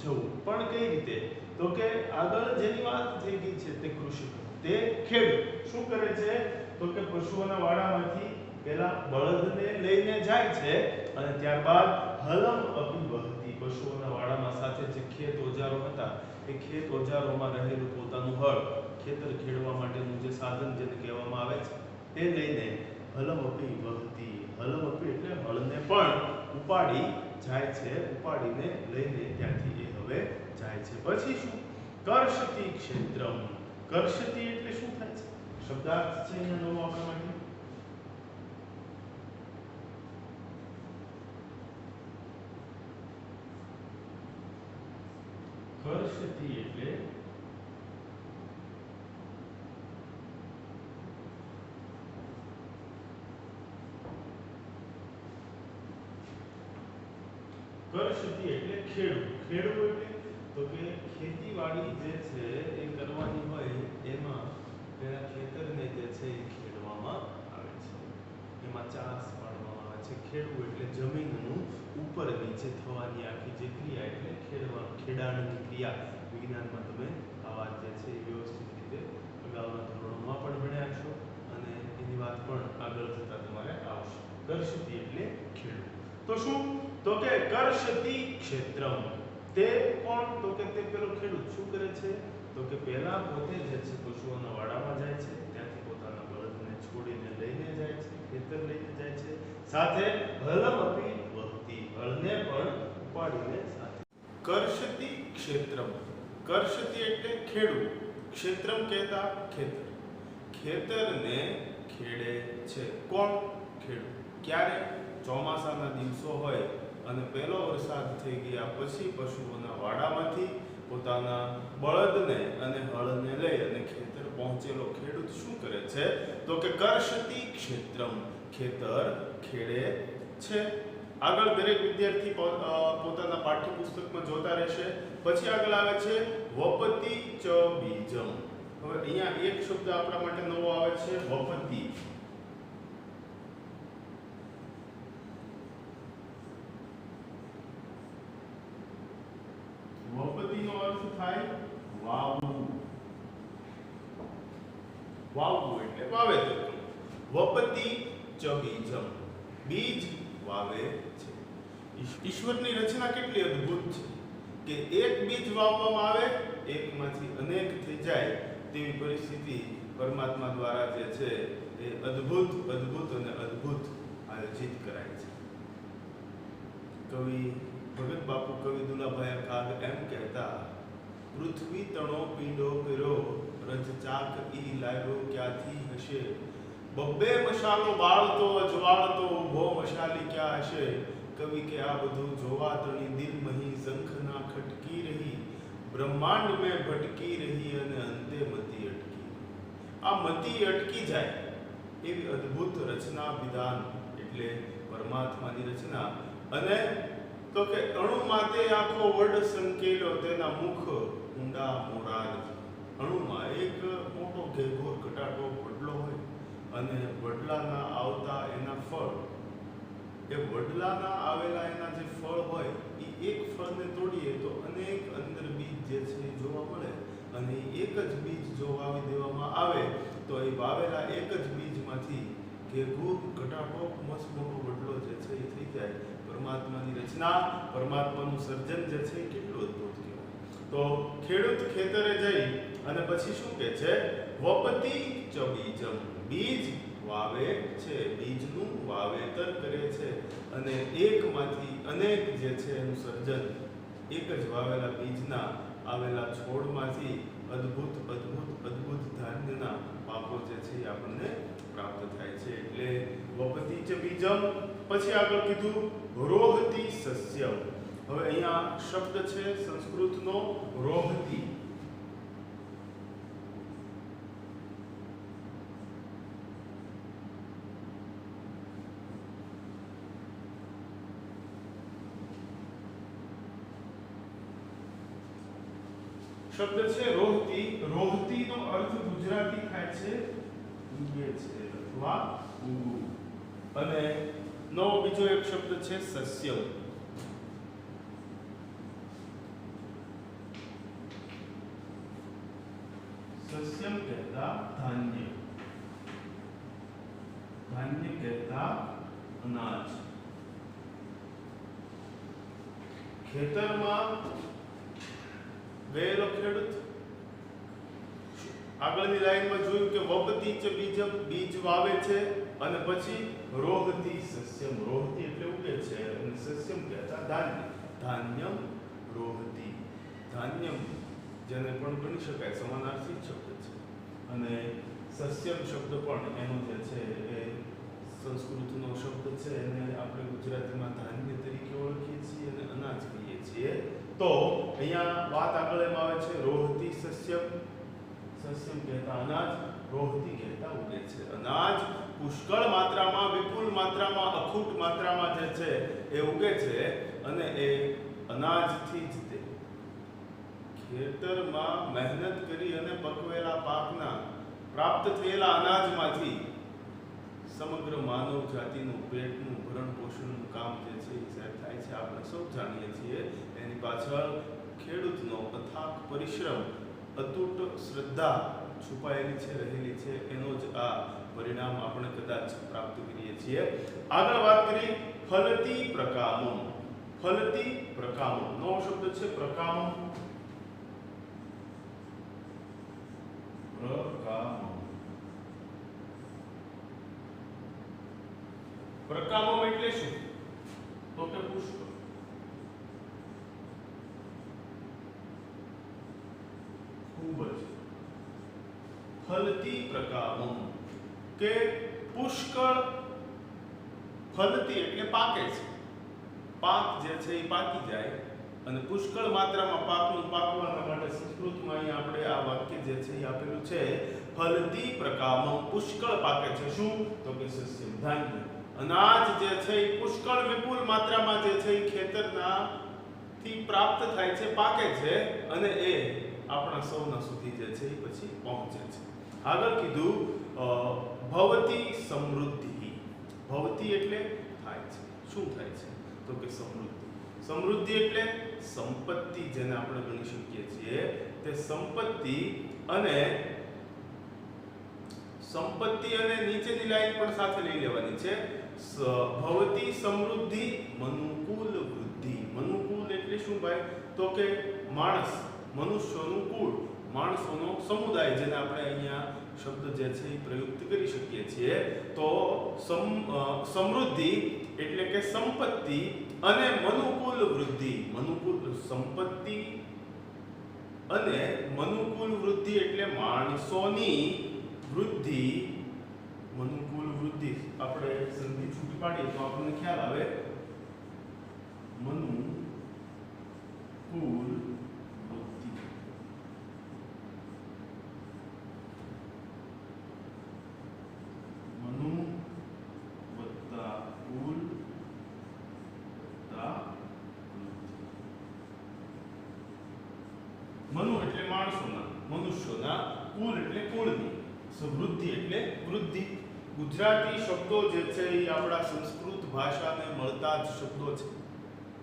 જવું. પણ કઈ રીતે? તો કે આગળ જેની વાત થઈ ગઈ છે તે કૃષિક, તે ખેડૂત શું કરે છે? તો કે પશુઓના વાડામાંથી પેલા બળદને લઈને જાય છે અને ત્યારબાદ હલમ અપી વહતી, પશુઓના વાડામાં સાથે જે ખેત ઓજારો હતા એ ખેત ઓજારોમાં રહેલું પોતાનું હળ ખેતર ખેડવા માટેનું જે સાધન જેને કહેવામાં આવે છે તે લઈને હલમપી વહતી, હલમપી એટલે હળને પણ ઉપાડી જાય છે, ઉપાડીને લઈને ત્યાંથી એ હવે જાય છે. પછી શું? કર્ષતિ ક્ષેત્રમ. કર્ષતિ એટલે શું થાય છે? શબ્દાર્થ છે અહીંયા નવો આપણા માટે. કર્ષતિ એટલે કર્ષતિ એટલે ખેડવું. ખેડવું એટલે તો કે ખેતીવાડી જે છે એ કરવાની હોય એમાં પેલા ખેતરને જે છે એ ખેડવામાં આવે છે, એમાં ચાસ પાડવામાં આવે છે. ખેડવું એટલે જમીનનું ઉપર નીચે થવાની આખી જે ક્રિયા એટલે ખેડાણની ક્રિયા. વિજ્ઞાનમાં તમે આ વાત જે છે એ વ્યવસ્થિત રીતે અગાઉના ધોરણોમાં પણ ભણ્યા છો અને એની વાત પણ આગળ જતા તમારે આવશે. કર્ષતિ એટલે ખેડવું. તો શું? તો કે કર્ષતિ ક્ષેત્રમ. તે કોણ? તો કે તે પેલો ખેડૂત શું કરે છે? તો કે પહેલા પોતે જે છે પશુઓના વાડામાં જાય છે, ત્યાંથી પોતાના બળદને છોડીને લઈને જાય છે, ખેતર લઈને જાય છે, સાથે હલમપી વહતી, હળને પણ ઉપાડીને સાથે. કર્ષતિ ક્ષેત્રમ. કર્ષતિ એટલે ખેડવું, ક્ષેત્રમ કહેતા ખેતર. ખેતરને ખેડે છે. કોણ? ખેડૂત. ક્યારે? ચોમાસાના દિવસો હોય અને પહેલો વરસાદ થઈ ગયા પછી પશુઓના વાડામાંથી પોતાના બળદને અને હળને લઈ અને ખેતર પહોંચેલો ખેડૂત શું કરે છે? તો કે કર્ષતિ ક્ષેત્રમ, ખેતર ખેડે છે. આગળ દરેક વિદ્યાર્થી પોતાના પાઠ્યપુસ્તકમાં જોતા રહેશે. પછી આગળ આવે છે વપતિ ચ બીજમ. હવે અહીંયા એક શબ્દ આપણા માટે નવો આવે છે, વપતિ. વપતિનો અર્થ થાય વાવવું. વાવવું એટલે વાવેતર. વપતિ ચ બીજમ, બીજ વાવે છે. ઈશ્વરની રચના કેટલી અદ્ભુત છે કે એક બીજ વાવવામાં આવે, એકમાંથી અનેક થઈ જાય તેવી પરિસ્થિતિ પરમાત્મા દ્વારા જે છે એ અદ્ભુત અને અદ્ભુત આયોજિત કરાય છે. કવિ ભગત બાપુ કવિ દુલાભાઈ કાગ એમ કહેતા, પૃથ્વી તણો પીંડો કર્યો, રજ ચાક ઈ લાગ્યો ક્યાંથી હશે, બબ્બે મશાલો બાળતો અજવાળતો ઊભો મશાલી ક્યાં હશે. કવિ કે આ બધું જોવા તણી દિલ મહી શંખના ખટકી રહી, બ્રહ્માંડ મેં ભટકી રહી અને અંતે મતી અટકી. આ મતી અટકી જાય એવી અદ્ભુત રચના વિધાન એટલે પરમાત્માની રચના. અને તો કે અણુ માતે આખો વડ સંકેલો, તેના મુખ ઊંડા મોરાર. અણુમાં એક મોટો ઘેઘોર કટાટો વડલો હોય અને વડલાના આવતા એના ફળ, એ વડલાના આવેલા એના જે ફળ હોય એ એક ફળને તોડીએ તો અનેક અંદર બીજ જે છે એ જોવા મળે અને એક જ બીજ જો વાવી દેવામાં આવે તો એ વાવેલા એક જ બીજમાંથી ઘેઘોર કટાટો મસ્ત મોટો વડલો જે છે એ થઈ જાય. પરમાત્માની રચના, પરમાત્માનું સર્જન જે છે એ કેટલું અદ્ભુત કહેવાય. તો ખેડૂત ખેતરે જઈ અને પછી શું કહે છે? વપતિ ચ બીજમ, બીજ વાવે છે, બીજનું વાવેતર કરે છે અને એકમાંથી અનેક જે છે એનું સર્જન, એક જ વાવેલા બીજના આવેલા છોડમાંથી અદ્ભુત ધાન્યના પાકો જે છે એ આપણને પ્રાપ્ત થાય છે. એટલે વપતિ ચ બીજમ. પછી આગળ કીધું રોહતી સસ્યમ. હવે અહીંયા શબ્દ છે સંસ્કૃતનો રોહતી. શબ્દ છે રોહતી. રોહતીનો અર્થ ગુજરાતી થાય છે ઉગે છે અથવા ઉગવું. અને નવો બીજો એક શબ્દ છે સસ્યમ. સસ્યમ કહેતા ધાન્ય, ધાન્ય કહેતા અનાજ. ખેતરમાં ગયેલો ખેડૂત આગળની લાઈનમાં જોયું કે વપતી ચ બીજમ બીજ વાવે છે અને પછી રોહતી સસ્યમ, રોહતી એટલે ઉગે છે અને સસ્યમ કહેતા ધાન્ય, ધાન્યમ રોહતી, ધાન્યમ જેને પણ ગણી શકાય સમાનાર્થી શબ્દ છે અને સસ્યમ શબ્દ પણ એનો જે છે એ સંસ્કૃતનો શબ્દ છે એને આપણે ગુજરાતીમાં ધાન્ય તરીકે ઓળખીએ છીએ અને અનાજ કહીએ છીએ. તો અહીંયા વાત આગળ એમ આવે છે રોહતી સસ્યમ, સસ્યમ કહેતા અનાજ, રોહતી કહેતા ઉગે છે. અનાજ પુષ્કળ માત્રામાં, વિપુલ માત્રામાં, અખૂટ માત્રામાં જે છે એ ઉગે છે અને એ અનાજથી જ તે ખેતરમાં મહેનત કરી અને પકવેલા પાકના પ્રાપ્ત થયેલા અનાજમાંથી સમગ્ર માનવ જાતિનું પેટનું ભરણ પોષણનું કામ જે છે એ થાય છે. આપણે સૌ જાણીએ છીએ એની પાછળ ખેડૂતનો અથાગ પરિશ્રમ, અતૂટ શ્રદ્ધા છુપાયેલી છે, રહેલી છે. એનો જ આ પરિણામ આપણે કદાચ પ્રાપ્ત કરીએ છીએ. આગળ વાત કરી ફલતી પ્રકામમ. ફલતી પ્રકામમ નવો શબ્દ છે પ્રકામમ. પ્રકામમ, પ્રકામમ એટલે શું? તો કે પુષ્પ. ખૂબ જ ફલતી પ્રકામમ કે પુષ્કળ ફલતી એટલે પાકે છે. પાક જે છે એ પાકી જાય અને પુષ્કળ માત્રામાં પાકનું પાકવાના માટે સંસ્કૃતમાં અહીંયા આપણે આ વાક્ય જે છે એ આપેલું છે ફલતી પ્રકામમ, પુષ્કળ પાકે છે. શું? તો કે સસ્ય, ધાન્ય, અનાજ જે છે એ પુષ્કળ વિપુલ માત્રામાં જે છે એ ખેતરના થી પ્રાપ્ત થાય છે, પાકે છે અને એ આપણા સૌના સુધી જે છે એ પછી પહોંચે છે. આગળ કીધું ભવતી સમૃદ્ધિ. ભવતી એટલે થાય છે. શું થાય છે? તો કે સમૃદ્ધિ. સમૃદ્ધિ એટલે સંપત્તિ, જેને આપણે ગણી શકીએ છીએ તે સંપત્તિ. અને સંપત્તિ અને નીચેની લાઈન પણ સાથે લઈ લેવાની છે. ભવતી સમૃદ્ધિ મનુકૂલ વૃદ્ધિ. મનુકૂલ એટલે શું ભાઈ? તો કે માણસ, મનુષ્યનું કુળ, માણસોનો સમુદાય, જેને આપણે અહીંયા શબ્દ જે છે એ પ્રયુક્ત કરી શકીએ છીએ. તો સમૃદ્ધિ એટલે કે સંપત્તિ અને મનુકૂલ વૃદ્ધિ. મનુકૂલ સંપત્તિ અને મનુકૂલ વૃદ્ધિ એટલે માણસોની વૃદ્ધિ. મનુકૂલ વૃદ્ધિ આપણે સંધિ છૂટી પાડીએ તો આપણને ખ્યાલ આવે. મનુકૂલ વૃદ્ધિ. મનુ વત્તા કુલ વત્તા વૃદ્ધિ. મનુ એટલે માણસોના, મનુષ્યોના, કુલ એટલે કુળની, સમૃદ્ધિ એટલે વૃદ્ધિ. ગુજરાતી શબ્દો જે છે એ આપણા સંસ્કૃત ભાષાને મળતા જ શબ્દો છે.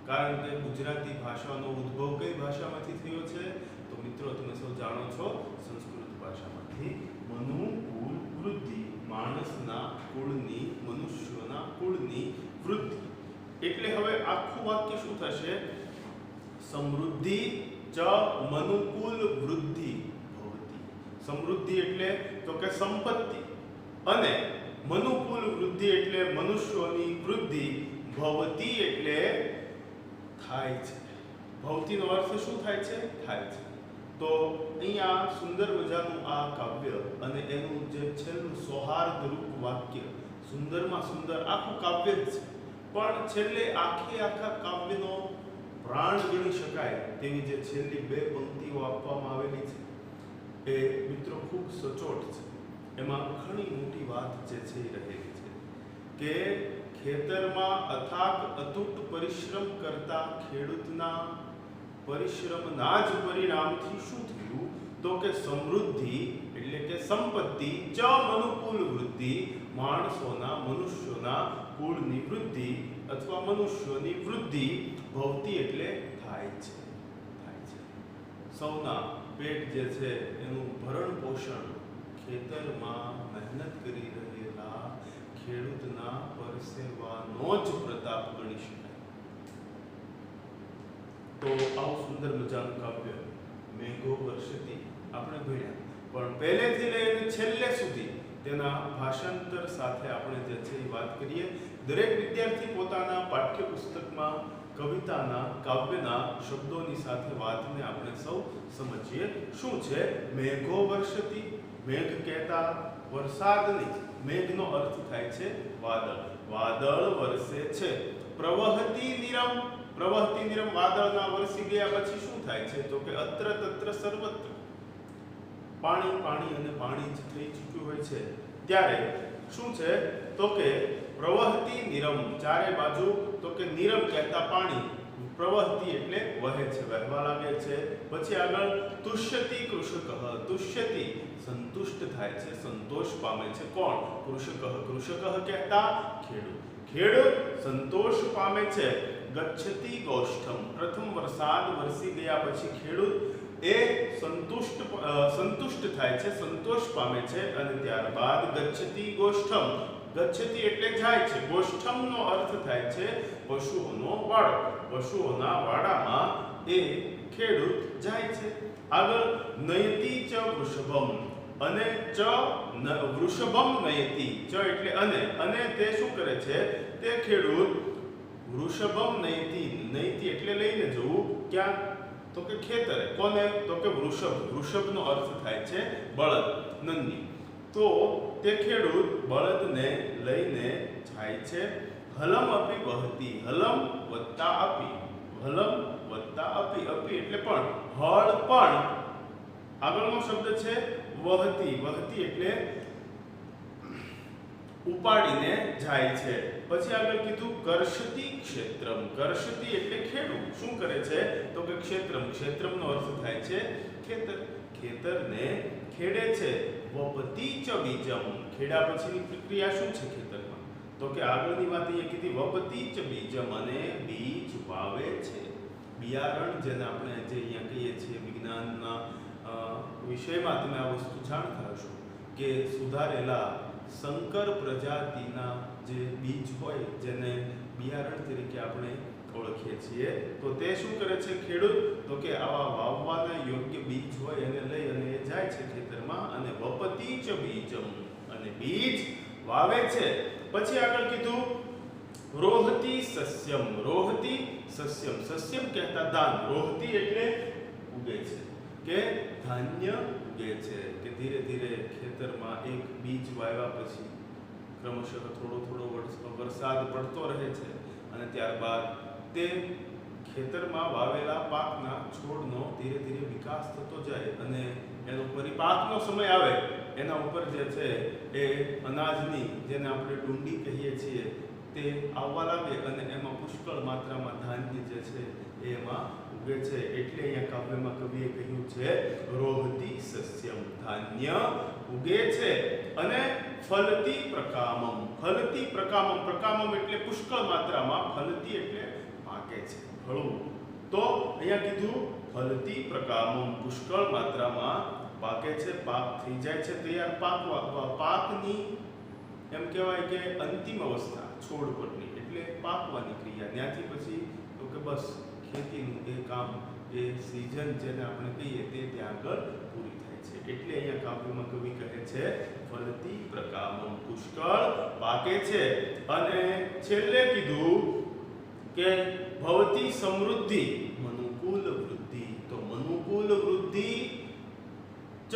કારણ કે ગુજરાતી ભાષાનો ઉદ્ભવ કઈ ભાષામાંથી થયો છે? તો મિત્રો તમે સૌ જાણો છો, સંસ્કૃત ભાષામાંથી. મનુ કુલ વૃદ્ધિ, માણસના કુળની, મનુષ્યોના કુળની વૃદ્ધિ. એટલે હવે આખું વાક્ય શું થશે? સમૃદ્ધિ ચ મનુકૂલ વૃદ્ધિ ભવતી. સમૃદ્ધિ એટલે તો કે સંપત્તિ અને મનુકૂલ વૃદ્ધિ એટલે મનુષ્યોની વૃદ્ધિ. ભવતી એટલે થાય છે. ભવતીનો અર્થ શું થાય છે? થાય છે. તો અહીંયા સુંદર મજાનું આ કાવ્ય અને એનું જે છેલ્લું સૌહાર્દરૂપ વાક્ય, સુંદરમાં સુંદર આખું કાવ્ય જ છે. પણ છેલ્લે આખા કાવ્યનો પ્રાણ ગણી શકાય તેવી જે છેલ્લી બે પંક્તિઓ આપવામાં આવેલી છે એ મિત્રો ખૂબ સચોટ છે. એમાં ઘણી મોટી વાત જે છે એ રહેલી છે કે ખેતરમાં અથાગ અતૂટ પરિશ્રમ કરતા ખેડૂતના પરિશ્રમના જ પરિણામથી શું થયું? તો કે સમૃદ્ધિ એટલે કે સંપત્તિ, ચ મનુકૂલ વૃદ્ધિ, માણસોના, મનુષ્યોના કુળની વૃદ્ધિ અથવા મનુષ્યોની વૃદ્ધિ. ભવતી એટલે થાય છે, થાય છે. સૌના પેટ જે છે એનું ભરણ પોષણ ખેતરમાં મહેનત કરી રહેલા ખેડૂતના પરસેવાનો જ પ્રતાપ ગણી શકાય. તો આવું સુંદર મજાનું કાવ્ય મેઘો વર્ષતી આપણે ભણ્યા, પણ પહેલેથી લઈને છેલ્લે સુધી તેના ભાષાંતર સાથે આપણે જે છે એ વાત કરીએ. દરેક વિદ્યાર્થી પોતાના પાઠ્યપુસ્તકમાં કવિતાના કાવ્યના શબ્દોની સાથે વાતને આપણે સૌ સમજીએ. શું છે મેઘો વર્ષતી? મેઘ કહેતા વરસાદની, મેઘનો અર્થ થાય છે વાદળ. વાદળ વરસે છે. પ્રવહતી નિરમ, પ્રવહતી નિરમ, વાદળના વરસી ગયા પછી શું થાય છે? તો કે અત્ર તત્ર સર્વત્ર પાણી પાણી અને પાણી જ થઈ ચૂક્યું હોય છે. ત્યારે શું છે? તો કે પ્રવહતી નિરમ, ચારે બાજુ, તો કે નિરમ કહેતા પાણી, પ્રવહતી એટલે વહે છે, વહેવા લાગે છે. પછી આગળ તુષ્યતિ કૃષકઃ, તુષ્યતિ સંતુષ્ટ થાય છે, સંતોષ પામે છે. કોણ? કૃષકઃ, કૃષકઃ કહેતા ખેડૂત, ખેડૂત સંતોષ પામે છે. ગચ્છતિ ગોષ્ઠમ, પ્રથમ વરસાદ વરસી ગયા પછી ખેડૂત એ સંતુષ્ટ થાય છે, સંતોષ પામે છે. અને ત્યારબાદ ગચ્છતિ ગોષ્ઠમ, ગચ્છતિ એટલે જાય છે, ગોષ્ઠમનો અર્થ થાય છે પશુઓનો વાડો, પશુઓના વાડામાં એ ખેડૂત જાય છે. આગળ નયતિ ચ વૃષભમ, અને ચ વૃષભમ નયતિ, ચ એટલે અને તે શું કરે છે? તે ખેડૂત વૃષભમ નયતિ, નયતિ એટલે લઈને જવું, ક્યાં? તો કે ખેતરે. કોને? તો કે વૃષભ, વૃષભનો અર્થ થાય છે બળદ, નંદી. તો તે ખેડૂત બળદને લઈને જાય છે. હલમ અપી વહતી, હલમ વત્તા અપી, હલમ વત્તા અપી, અપી એટલે પણ, હળ પણ આગળનો શબ્દ છે વહતી, વહતી એટલે ઉપાડીને જાય છે. પછી આગળ કીધું કર્ષતિ ક્ષેત્રમ, કર્ષતિ એટલે ખેડૂત શું કરે છે? તો કે ક્ષેત્રમ, ક્ષેત્રમનો અર્થ થાય છે ખેતર, ખેતરને ખેડે છે. વપતિ ચ બીજમ, ખેડા પછીની પ્રક્રિયા શું છે ખેતરમાં? તો કે આગળની વાત એ કીધી વપતિ ચ બીજમ, અને બીજ વાવે છે. બિયારણ, જેને આપણે જે અહીંયા કહીએ છીએ વિજ્ઞાનના વિષયમાં તમે આ વસ્તુ જાણતા હશો કે સુધારેલા સંકર પ્રજાતિના જે બીજ હોય, જેને બિયારણ તરીકે આપણે ઓળખીએ છીએ, તો તે શું કરે છે ખેડૂત? તો કે આવા વાવવાના યોગ્ય બીજ હોય એને લઈ અને એ જાય છે ખેતરમાં, અને વપતિ ચ બીજમ, અને બીજ વાવે છે. પછી આગળ કીધું રોહતી સસ્યમ, રોહતી સસ્યમ, સસ્યમ કહેતા ધાન, રોહતી એટલે ઉગે છે, કે ધાન્ય ઉગે છે. કે ધીરે ધીરે ખેતરમાં એક બીજ વાવ્યા પછી ક્રમશઃ થોડો થોડો વરસાદ પડતો રહે છે, અને ત્યારબાદ તે ખેતરમાં વાવેલા પાકના છોડનો ધીરે ધીરે વિકાસ થતો જાય, અને એનો પરિપાકનો સમય આવે, એના ઉપર જે છે એ અનાજની, જેને આપણે ડુંડી કહીએ છીએ, તે આવવા લાગે, અને એમાં પુષ્કળ માત્રામાં ધાન્ય જે છે એ એમાં ઉગે છે. એટલે અહીંયા કાવ્યમાં કવિએ કહ્યું છે રોહતી સસ્યમ, ધાન્ય ઉગે છે. અને ફલતી પ્રકામમ, ફલતી પ્રકામમ, પ્રકામમ એટલે પુષ્કળ માત્રામાં, ફલતી એટલે પાકે છે, ફળવું. તો અહીંયા કીધું ફલતી પ્રકામમ, પુષ્કળ માત્રામાં પાકે છે, પાક થઈ જાય છે તૈયાર. પાકની એમ કહેવાય કે અંતિમ અવસ્થા છોડ પરની, એટલે પાકવાની ક્રિયા. ત્યાંથી પછી તો કે બસ ખેતીનું એ કામ, એ સિઝન જેને આપણે કહીએ તે ત્યાં આગળ પૂરી થાય છે. એટલે અહીંયા કાવ્યમાં કવિ કહે છે ફલતી પ્રકામમ, પુષ્કળ પાકે છે. અને છેલ્લે કીધું કે ભવતી સમૃદ્ધિ મનુકૂલ વૃદ્ધિ, તો મનુકૂલ વૃદ્ધિ ચ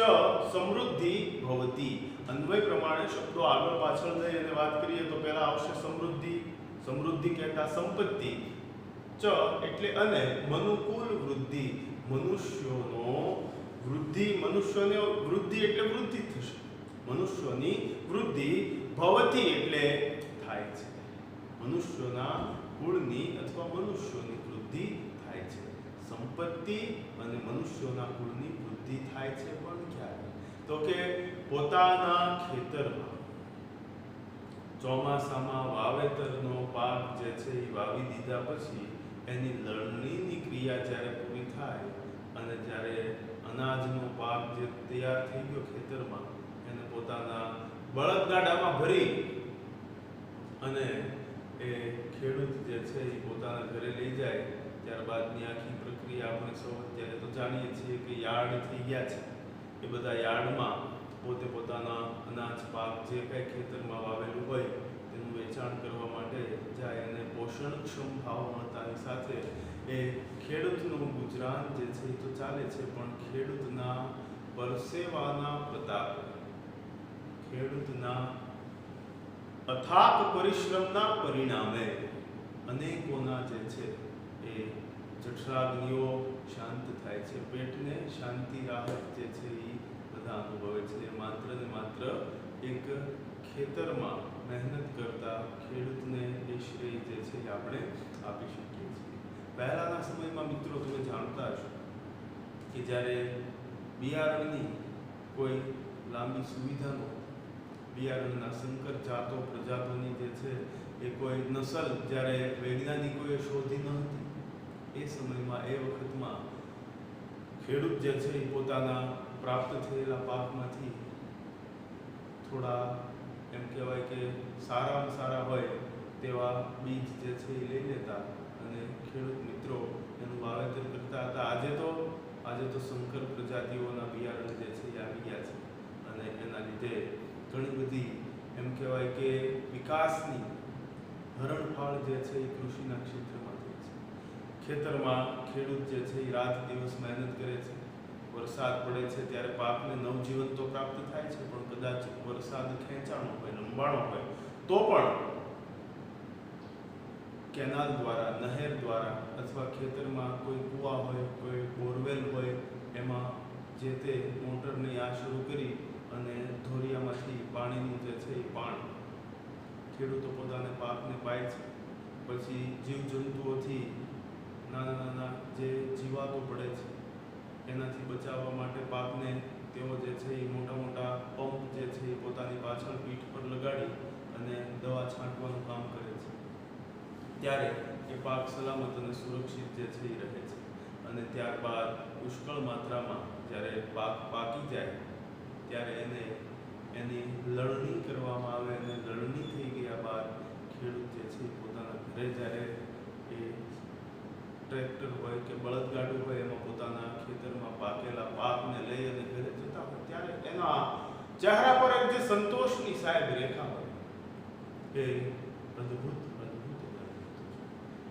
સમૃદ્ધિ ભવતી. અન્વય પ્રમાણે શબ્દો આગળ પાછળ જઈ અને વાત કરીએ તો પહેલા આવશે સમૃદ્ધિ, સમૃદ્ધિ કહેતા સંપત્તિ, ચ એટલે અને, મનુકૂલ વૃદ્ધિ મનુષ્યોનો વૃદ્ધિ, મનુષ્યોને વૃદ્ધિ એટલે વૃદ્ધિ થશે, મનુષ્યોની વૃદ્ધિ, ભવતી એટલે થાય છે, મનુષ્યોના કુળની અથવા મનુષ્યોની વૃદ્ધિ થાય છે. સંપત્તિ અને મનુષ્યોના કુળની વૃદ્ધિ થાય છે, પણ ક્યારે? તો કે પોતાના ખેતરમાં ચોમાસામાં વાવેતરનો પાક જે છે એ વાવી દીધા પછી એની લણણીની ક્રિયા જ્યારે પૂરી થાય, અને જ્યારે અનાજનો પાક જે તૈયાર થઈ ગયો ખેતરમાં, એને પોતાના બળદગાડામાં ભરી અને એ ખેડૂત જે છે એ પોતાના ઘરે લઈ જાય, ત્યારબાદની આખી પ્રક્રિયા આપણે સૌ અત્યારે તો જાણીએ છીએ કે યાર્ડ થઈ ગયા છે. એ બધા યાર્ડમાં પોતે પોતાના અનાજ પાક જે કંઈ ખેતરમાં વાવેલું હોય તેનું વેચાણ કરવા માટે જાય અને પોષણક્ષમ ભાવ મળતાની સાથે એ ખેડૂતનું ગુજરાન જે છે એ તો ચાલે છે, પણ ખેડૂતના પરસેવાના પ્રતાપ, ખેડૂતના અથાગ પરિશ્રમના પરિણામે અનેકોના જે છે એ જઠરાગ્નિઓ શાંત થાય છે, પેટને શાંતિ રાહત જે છે એ બધા અનુભવે છે. માત્ર ને માત્ર એક ખેતરમાં મહેનત કરતા ખેડૂતને એ શ્રેય જે છે એ આપણે આપી શકીએ છીએ. પહેલાના સમયમાં મિત્રો તમે જાણતા હશો કે જ્યારે બિયારણની કોઈ લાંબી સુવિધા નહોતી, બિયારણના સંકર જાતો પ્રજાતોની જે છે એ કોઈ નસલ જ્યારે વૈજ્ઞાનિકોએ શોધી ન હતી, એ સમયમાં એ વખતમાં ખેડૂત જે છે એ પોતાના પ્રાપ્ત થયેલા પાકમાંથી થોડા એમ કહેવાય કે સારામાં સારા હોય તેવા બીજ જે છે એ લઈ લેતા અને ખેડૂત મિત્રો એનું વાવેતર કરતા હતા. આજે તો સંકર પ્રજાતિઓના બિયારણ જે છે એ આવી ગયા છે અને એના લીધે ઘણી બધી એમ કહેવાય કે વિકાસની હરણફાળ જે છે એ કૃષિના ક્ષેત્રમાં થઈ છે. ખેતરમાં ખેડૂત જે છે એ રાત દિવસ મહેનત કરે છે, વરસાદ પડે છે ત્યારે પાકને નવજીવન તો પ્રાપ્ત થાય છે, પણ કદાચ વરસાદ ખેંચાણો હોય, લંબાણો હોય તો પણ કેનાલ દ્વારા, નહેર દ્વારા અથવા ખેતરમાં કોઈ કૂવા હોય, કોઈ બોરવેલ હોય, એમાં જે તે મોટરની આ શરૂ કરી અને ધોરિયામાંથી પાણીનું જે છે એ પાણી ખેડૂતો પોતાને પાકને પાય છે. પછી જીવજંતુઓથી નાના નાના જે જીવાતો પડે છે એનાથી બચાવવા માટે પાકને તેઓ જે છે એ મોટા મોટા પંપ જે છે એ પોતાની પાછળ પીઠ પર લગાડી અને દવા છાંટવાનું કામ કરે છે. ત્યારે એ પાક સલામત અને સુરક્ષિત જે છે એ રહે છે. અને ત્યારબાદ પુષ્કળ માત્રામાં જ્યારે પાક પાકી જાય ત્યારે એની લણણી કરવામાં આવે અને લણણી થઈ ગયા બાદ ખેડૂત જે છે પોતાના ઘરે જ્યારે એ ટ્રેક્ટર હોય કે બળદગાડું હોય એમાં પોતાના ખેતરમાં પાકેલા પાકને લઈ અને ઘરે જતા હોય ત્યારે એના ચહેરા પર એક જે સંતોષની સાહેબ રેખા હોય એ અદ્ભુત.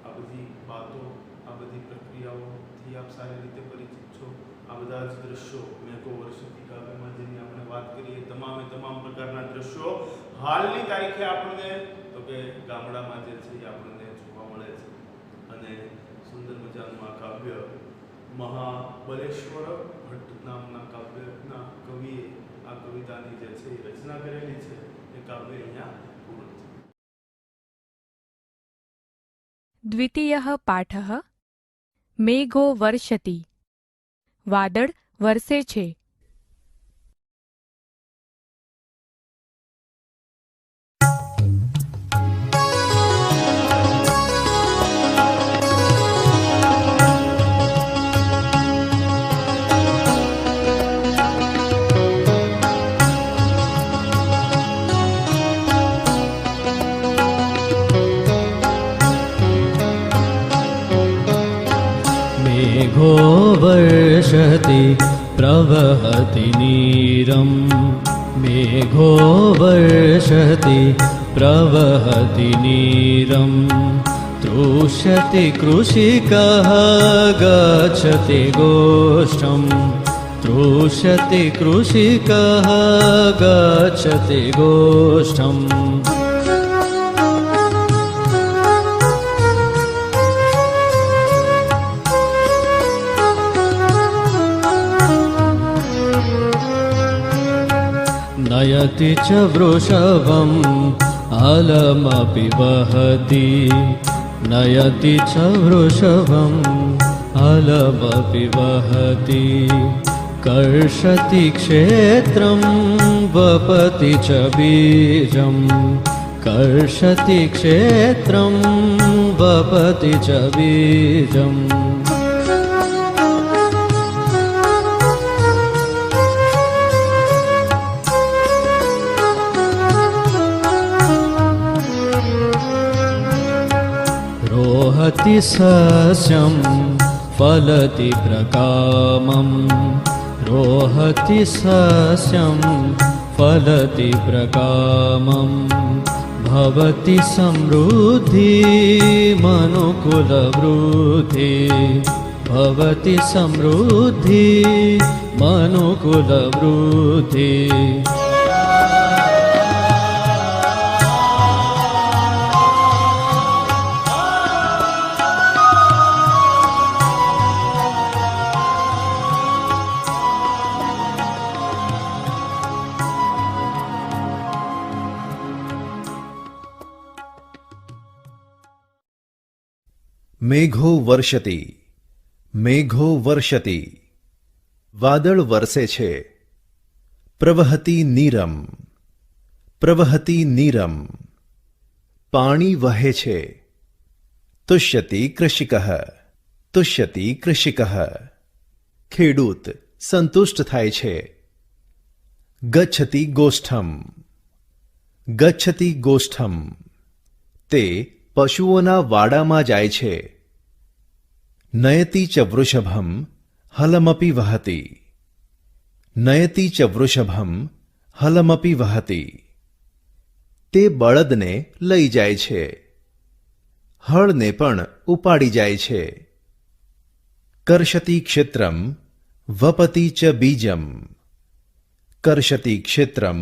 આ બધી વાતો, આ બધી પ્રક્રિયાઓથી આપ સારી રીતે પરિચિત છો. આ બધા જ દ્રશ્યો મેઘો વર્ષતી કાવ્યમાં જેની આપણે વાત કરીએ તમામ પ્રકારના દ્રશ્યો હાલની તારીખે આપણને તો કે ગામડામાં જે છે એ આપણને જોવા મળે છે. અને સુંદર મજાનું આ કાવ્ય મહાબલેશ્વર ભટ્ટ નામના કાવ્યના કવિએ આ કવિતાની જે છે એ રચના કરેલી છે. એ કાવ્ય અહીંયા પૂર્ણ છે. દ્વિતીયઃ પાઠઃ મેઘો વર્ષતિ. વાદળ વરસે છે. मेघो वर्षति प्रवहति नीरं. मेघो वर्षति प्रवहति नीरं. तृष्यति कृषिकः गच्छति गोष्ठं. तृष्यति कृषिकः गच्छति गोष्ठम्. नयति च वृषभम् अलमपि वहति. नयति च वृषभम् अलमपि वहति. कर्षति क्षेत्रं वपति च बीजम्. कर्षति क्षेत्रं वपति च बीजम्. वहति सस्यं फलति प्रकामं रोहति सस्यं फलति प्रकामं भवति समृद्धि मनुकुलवृद्धि भवति समृद्धि मनुकुलवृद्धि મેઘો વર્ષતિ મેઘો વર્ષતિ વાદળ વરસે છે. પ્રવહતિ નીરમ પ્રવહતિ નીરમ પાણી વહે છે. તુષ્યતિ કૃષિકઃ તુષ્યતિ કૃષિકઃ ખેડૂત સંતુષ્ટ થાય છે. ગચ્છતિ ગોષ્ઠમ ગચ્છતિ ગોષ્ઠમ તે પશુઓના વાડામાં જાય છે. નયતિ ચ વૃષભમ હલમપી વહતિ નયતિ ચ વૃષભમ હલમપી વહતિ તે બળદને લઈ જાય છે, હળને પણ ઉપાડી જાય છે. કર્ષતિ ક્ષેત્રમ વપતિ ચ બીજમ કર્ષતિ ક્ષેત્રમ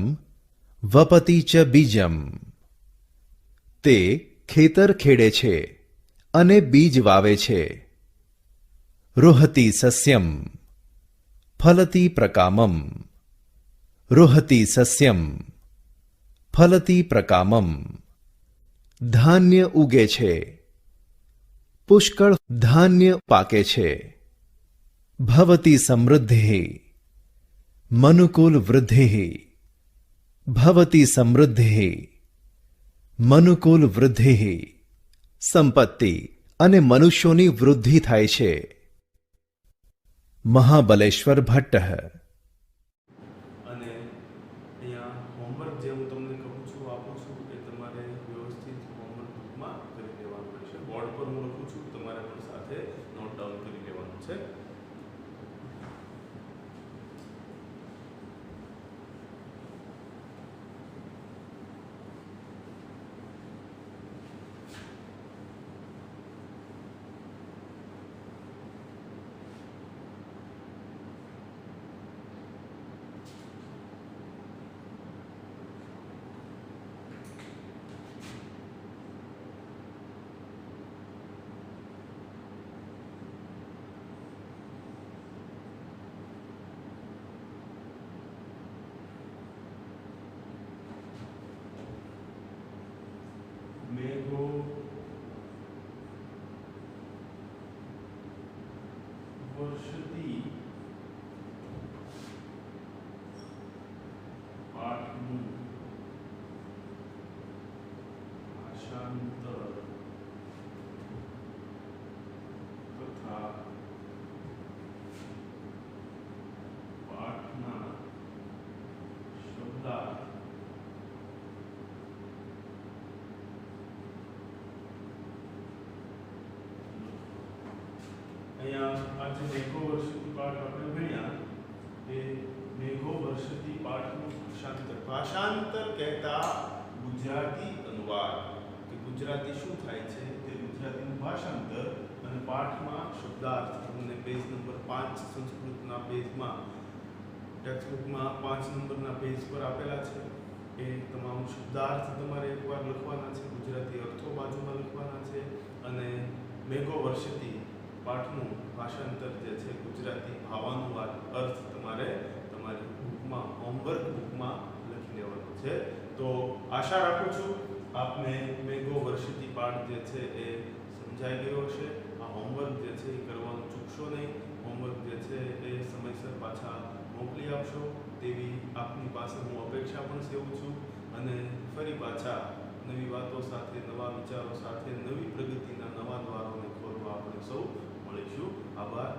વપતિ ચ બીજમ તે ખેતર ખેડે છે અને બીજ વાવે છે. રોહતિ સસ્યમ ફલતિ પ્રકામમ રોહતિ સસ્યમ ફલતિ પ્રકામમ ધાન્ય ઉગે છે, પુષ્કળ ધાન્ય પાકે છે. ભવતિ સમૃદ્ધિ મનુકુલ વૃદ્ધિ ભવતિ સમૃદ્ધિ મનુકુલ વૃદ્ધિ સંપત્તિ અને મનુષ્યોની વૃદ્ધિ થાય છે. મહાબલેશ્વર ભટ્ટ. અને અહીંયા હોમવર્ક જે હું તમને કહું છું આપું છું એ તમારે વ્યવસ્થિત હોમવર્ક બુકમાં કરી લેવાનું રહેશે. બોર્ડ પર હું લખું છું, તમારે પણ સાથે નોટ ડાઉન કરી લેવાનું છે. મેઘો વર્ષતી પાઠનું ભાષાંતર તથા પાઠના શબ્દાર્થ અહીંયા આજે મેઘો વર્ષતી પાઠ આપણે ભણ્યા એ મેઘો વર્ષતી પાઠનું ભાષાંતર. ભાષાંતર કહેતા ગુજરાતી અનુવાદ કે ગુજરાતી શું થાય છે તે ગુજરાતીનું ભાષાંતર અને પાઠમાં શબ્દાર્થ. તમને પેજ નંબર 5 સંસ્કૃતના પેજમાં ટેક્સ્ટબુકમાં 5 નંબરના પેજ પર આપેલા છે. એ તમામ શબ્દાર્થ તમારે એકવાર લખવાના છે, ગુજરાતી અર્થો બાજુમાં લખવાના છે અને મેઘો વર્ષતી પાઠનું ભાષાંતર જે છે ગુજરાતી ભાવાનુવાદ અર્થ તમારે તમારી બુકમાં હોમવર્ક બુકમાં લખી લેવાનું છે. તો આશા રાખું છું આપને મેઘો વર્ષતી પાઠ જે છે એ સમજાઈ ગયો હશે. આ હોમવર્ક જે છે એ કરવાનું ચૂકશો નહીં. હોમવર્ક જે છે એ સમયસર પાછા મોકલી આપશો તેવી આપની પાસે હું અપેક્ષા પણ સેવું છું. અને ફરી પાછા નવી વાતો સાથે, નવા વિચારો સાથે, નવી પ્રગતિના નવા દ્વારોને ખોલવા આપણે સૌ મળીશું. આભાર.